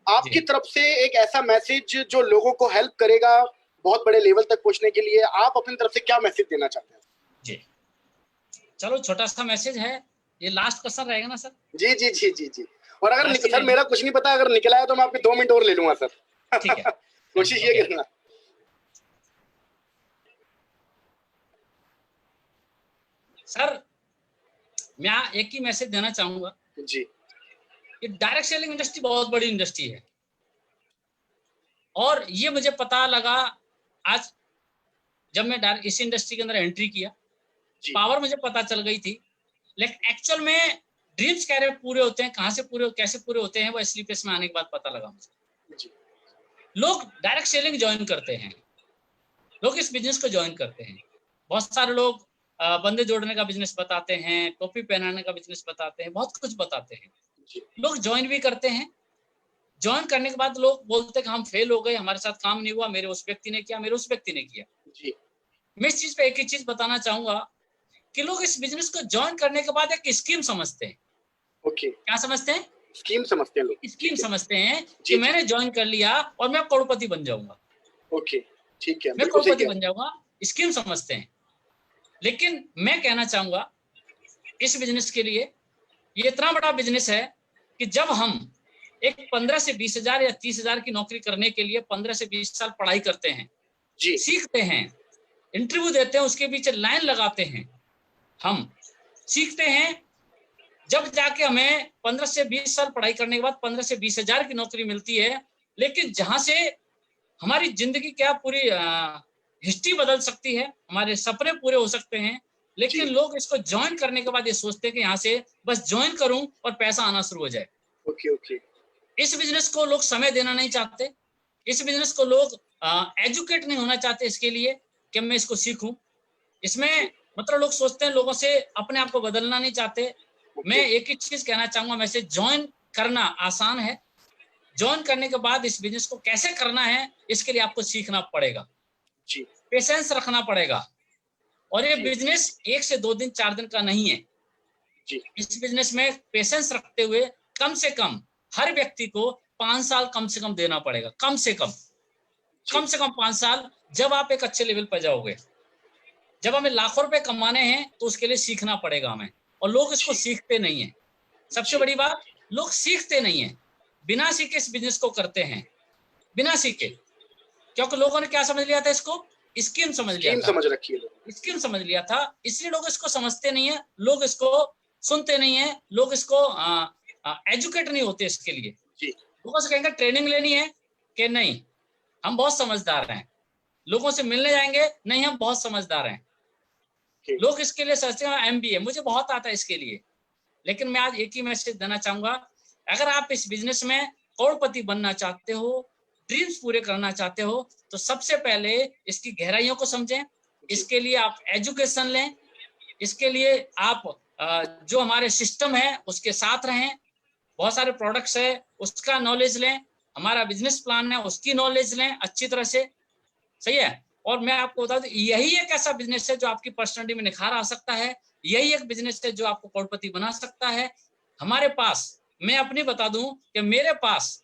आपकी जी। तरफ से एक ऐसा मैसेज जो लोगों को हेल्प करेगा बहुत बड़े लेवल तक पहुंचने के लिए, आप अपनी तरफ से क्या मैसेज देना चाहते हैं? जी, चलो छोटा सा मैसेज है, ये लास्ट क्वेश्चन रहेगा ना सर? जी जी जी जी जी। और अगर लास्ट ही सर रहेगा। मेरा कुछ नहीं पता, अगर निकला है तो मैं आपके 2 मिनट और ले लूंगा सर। ठीक है। कोशिश ये ओके। करना। सर मैं एक ही मैसेज देना चाहूंगा जी कि डायरेक्ट सेलिंग इंडस्ट्री बहुत बड़ी इंडस्ट्री है, और ये मुझे पता लगा आज जब मैं इस इंडस्ट्री के अंदर एंट्री किया, जी पावर मुझे पता चल गई थी, लेकिन एक्चुअल में ड्रीम्स कैसे पूरे होते हैं, कहाँ से पूरे कैसे पूरे होते हैं, वो एसलीपीएस में आने के बाद पता लगा मुझे। जी लोग डायरेक्ट सेलिंग ज्वाइन करते हैं, लोग इस बिजनेस को ज्वाइन करते हैं। बहुत सारे लोग बंदे जोड़ने का बिजनेस बताते हैं, टोपी पहनाने का बिजनेस बताते हैं, बहुत कुछ बताते हैं। जी लोग ज्वाइन भी करते हैं, ज्वाइन करने के बाद लोग बोलते हैं कि हम फेल हो गए, हमारे साथ काम नहीं हुआ, मेरे उस व्यक्ति ने किया, मेरे उस व्यक्ति ने किया। जी मैं इस चीज पे एक ही चीज बताना चाहूंगा कि लोग इस बिजनेस को ज्वाइन करने के बाद एक स्कीम समझते हैं। ओके, क्या समझते हैं? स्कीम समझते हैं लोग, स्कीम ठीक है। समझते हैं कि जी जी मैंने ज्वाइन कर लिया और मैं करोड़पति बन जाऊंगा, ओके, ठीक है, मैं बिल्कुल सही करोड़पति कह बन रहे जाऊंगा, स्कीम समझते हैं। लेकिन मैं कहना चाहूंगा इस बिजनेस के लिए, ये इतना बड़ा बिजनेस है कि जब हम एक 15 से 20 हजार या 30 हजार की नौकरी करने के लिए 15 से 20 साल पढ़ाई करते हैं, हैं। जी सीखते हैं, इंटरव्यू देते हैं, उसके पीछे लाइन लगाते हैं, हम सीखते हैं, जब जाके हमें 15 से 20 साल पढ़ाई करने के बाद 15 से 20 हजार की नौकरी मिलती है, लेकिन जहां से हमारी जिंदगी क्या पूरी हिस्ट्री बदल सकती है, हमारे सपने पूरे हो सकते हैं। जी लेकिन लोग इसको ज्वाइन करने के बाद ये सोचते हैं कि यहाँ से बस ज्वाइन करूं और पैसा आना शुरू हो जाए। ओके ओके इस बिजनेस को लोग समय देना नहीं चाहते, इस बिजनेस को लोग एजुकेट नहीं होना चाहते इसके लिए कि मैं इसको सीखूं। इसमें मतलब लोग सोचते हैं, लोगों से अपने आप को बदलना नहीं चाहते। मैं ओके एक ही चीज कहना चाहूंगा, मैं से ज्वाइन करना आसान है, ज्वाइन करने के बाद इस बिजनेस को कैसे करना है इसके लिए आपको सीखना पड़ेगा, जी पेशेंस रखना पड़ेगा। और ये जी बिजनेस 1 से 2 दिन 4 दिन का नहीं है। जी इस बिजनेस में पेशेंस रखते हुए कम से कम हर व्यक्ति को 5 साल कम से कम देना पड़ेगा, कम से कम जी 5 साल। जब आप एक अच्छे लेवल पर जाओगे, जब हमें लाखों रुपए कमाने हैं तो उसके लिए सीखना पड़ेगा हमें, और लोग इसको जी सीखते नहीं है। सबसे जी बड़ी बात, लोग सीखते नहीं है, बिना सीखे इस बिजनेस को करते हैं, बिना सीखे। जी क्योंकि लोगों ने क्या समझ लिया था, इसको स्कीम समझ लिया स्कीम था, समझ रखी है लोगों स्कीम समझ लिया था, इसलिए लोग इसको समझते नहीं है, लोग इसको सुनते नहीं है, लोग इसको एजुकेट नहीं होते इसके लिए। ने। जी लोगों से कहेंगे ट्रेनिंग लेनी है कि नहीं, हम बहुत समझदार हैं। लोगों से मिलने जाएंगे, नहीं हम बहुत समझदार हैं। ओके लोग इसके लिए सोचते हैं एमबीए मुझे बहुत आता है इसके लिए। लेकिन मैं आज एक ही मैसेज देना चाहूंगा, अगर आप इस बिजनेस में करोड़पति बनना चाहते हो, ड्रीम्स पूरे करना चाहते हो, तो सबसे पहले इसकी गहराइयों को समझें, जी इसके लिए आप एजुकेशन लें, इसके लिए आप जो हमारे सिस्टम है उसके साथ रहें, बहुत सारे प्रोडक्ट्स है उसका नॉलेज लें, हमारा बिजनेस प्लान है उसकी नॉलेज लें अच्छी तरह से। सही है। और मैं आपको बता दूं, यही एक ऐसा बिजनेस है जो आपकी पर्सनालिटी में निखार आ सकता है, यही एक बिजनेस है जो आपको करोड़पति बना सकता है। हमारे पास, मैं अपनी बता दूं कि मेरे पास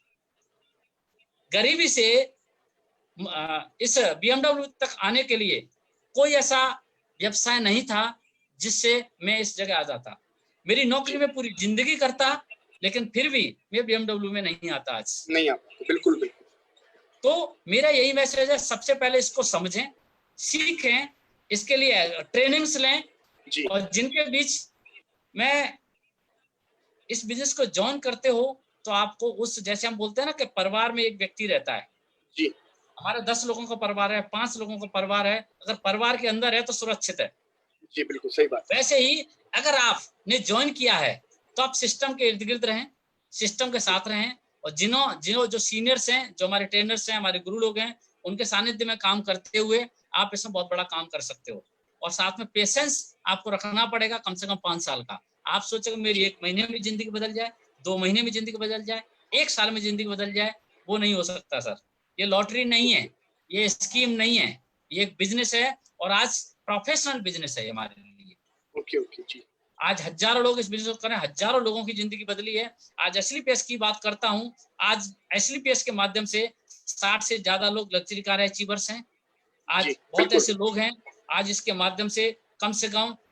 गरीबी से इस बीएमडब्ल्यू तक आने के लिए कोई ऐसा व्यवसाय नहीं था जिससे मैं इस जगह आ जाता। मेरी नौकरी जी में पूरी जिंदगी करता, लेकिन फिर भी मैं बीएमडब्ल्यू में नहीं आता आज। नहीं आप बिल्कुल बिल्कुल तो मेरा यही मैसेज है, सबसे पहले इसको समझें, सीखें, इसके लिए ट्रेनिंग्स लें, जी और जिनके बीच में इस बिजनेस को ज्वाइन करते हो तो आपको उस, जैसे हम बोलते हैं ना कि परिवार में एक व्यक्ति रहता है, जी हमारे 10 लोगों का परिवार है, 5 लोगों का परिवार है, अगर परिवार के अंदर है तो सुरक्षित है। जी बिल्कुल सही बात है। वैसे ही अगर आपने ज्वाइन किया है तो आप सिस्टम के इर्द गिर्द रहें, सिस्टम के जी साथ रहें, और जिन्हों जिन्हों जो सीनियर्स हैं, जो हमारे ट्रेनर्स हैं, हमारे गुरु लोग हैं, उनके सानिध्य में काम करते हुए आप इसमें बहुत बड़ा काम कर सकते हो। और साथ में पेशेंस आपको रखना पड़ेगा, कम से कम 5 साल का। आप सोचोगे मेरी जी 1 महीने में जिंदगी बदल जाए, 2 महीने में जिंदगी बदल जाए, 1 साल में जिंदगी बदल जाए, वो नहीं हो सकता सर। ये लॉटरी नहीं है, ओके ये स्कीम नहीं है, ये एक बिजनेस है, और आज प्रोफेशनल बिजनेस है हमारे लिए। ओके ओके जी आज हजारों लोग इस बिजनेस को कर रहे हैं, हजारों लोगों की जिंदगी बदली है। आज एसलीपीएस की बात करता हूं, आज एसलीपीएस के माध्यम से 60 से ज्यादा लोग लग्जरी कार अचीवर्स हैं। आज बहुत ऐसे लोग हैं, आज इसके माध्यम से कम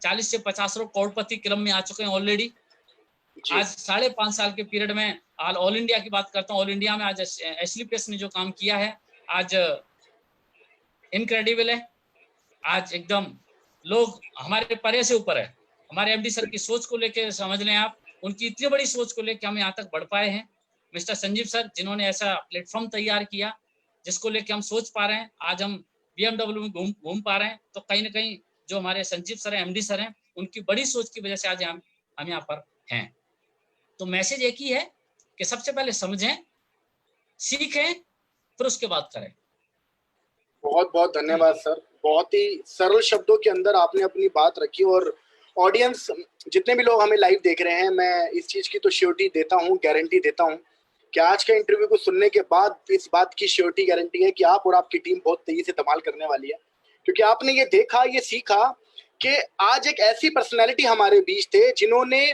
40 से 50 लोग करोड़पति क्लब में आ चुके हैं ऑलरेडी। आज 5.5 साल के पीरियड में ऑल इंडिया की बात करता हूँ, ऑल इंडिया में आज एसलीपीएस ने जो काम किया है आज इनक्रेडिबल है। आज एकदम लोग हमारे परे से ऊपर है। हमारे एमडी सर की सोच को लेकर समझ लें आप, उनकी इतनी बड़ी सोच को लेकर हम यहाँ तक बढ़ पाए हैं। मिस्टर संजीव सर जिन्होंने ऐसा प्लेटफॉर्म तैयार किया जिसको लेकर हम सोच पा रहे हैं, आज हम BMW में घूम पा रहे हैं, तो कहीं ना कहीं जो हमारे संजीव सर हैं, एमडी सर हैं, उनकी बड़ी सोच की वजह से आज हम यहाँ पर हैं। तो मैसेज एक ही है कि सबसे पहले समझें, सीखें, फिर उसके बाद करें। बहुत बहुत धन्यवाद सर, बहुत ही सरल शब्दों के अंदर आपने अपनी बात रखी। और ऑडियंस जितने भी लोग हमें लाइव देख रहे हैं, मैं इस चीज की तो श्योरिटी देता हूँ, गारंटी देता हूँ कि आज के इंटरव्यू को सुनने के बाद इस बात की श्योरिटी गारंटी है कि आप और आपकी टीम बहुत तेजी से धमाल करने वाली है, क्योंकि आपने ये देखा, ये सीखा कि आज एक ऐसी पर्सनैलिटी हमारे बीच थे जिन्होंने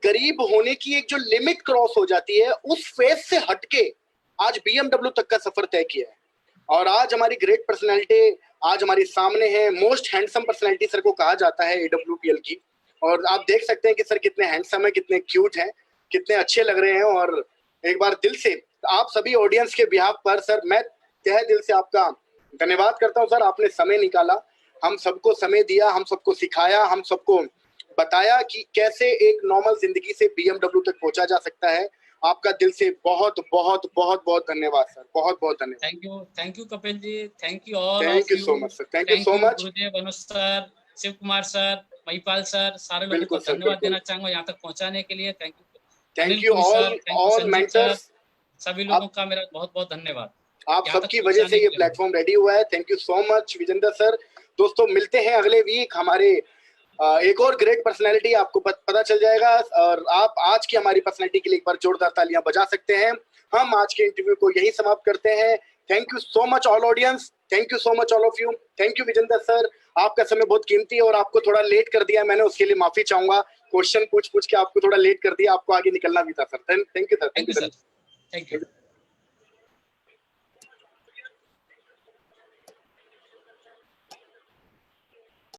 गरीब होने की एक जो लिमिट क्रॉस हो जाती है उस फेज से हटके आज BMW तक का सफर तय किया है। और आज हमारी ग्रेट पर्सनैलिटी आज हमारे सामने है। मोस्ट हैंडसम पर्सनैलिटी सर को कहा जाता है AWPL की, और आप देख सकते हैं कि सर कितने हैंडसम है, कितने क्यूट हैं, कितने अच्छे लग रहे हैं। और एक बार दिल से आप सभी ऑडियंस के बिहाफ पर सर मैं तहे दिल से आपका धन्यवाद करता हूं। सर आपने समय निकाला, हम सबको समय दिया, हम सबको सिखाया, हम सबको बताया कि कैसे एक नॉर्मल जिंदगी से BMW तक पहुंचा जा सकता है। आपका दिल से बहुत बहुत बहुत बहुत धन्यवाद सर, बहुत बहुत धन्यवाद। Thank you Kapil ji, thank you all, thank you so much sir, thank you so much Gurudev, Anuj sir, Shiv Kumar sir, Mahipal sir, सारे लोगों को धन्यवाद देना चाहूंगा यहाँ तक पहुँचाने के लिए। थैंक यू ऑल मेंटर्स, सभी लोगों का मेरा बहुत बहुत धन्यवाद। आप सबकी वजह से ये प्लेटफॉर्म रेडी हुआ है। Thank you so much Vijendra sir. दोस्तों मिलते हैं अगले वीक हमारे एक और ग्रेट पर्सनैलिटी, आपको पता चल जाएगा। और आप आज की हमारी पर्सनैलिटी के लिए एक बार जोरदार तालियां बजा सकते हैं। हम आज के इंटरव्यू को यही समाप्त करते हैं। Thank you so much all audience, thank you so much all of you, thank you Vijendra sir. आपका समय बहुत कीमती है और आपको थोड़ा लेट कर दिया मैंने, उसके लिए माफी चाहूंगा। क्वेश्चन पूछ के आपको थोड़ा लेट कर दिया, आपको आगे निकलना भी था sir. Thank you sir, thank you sir, thank you.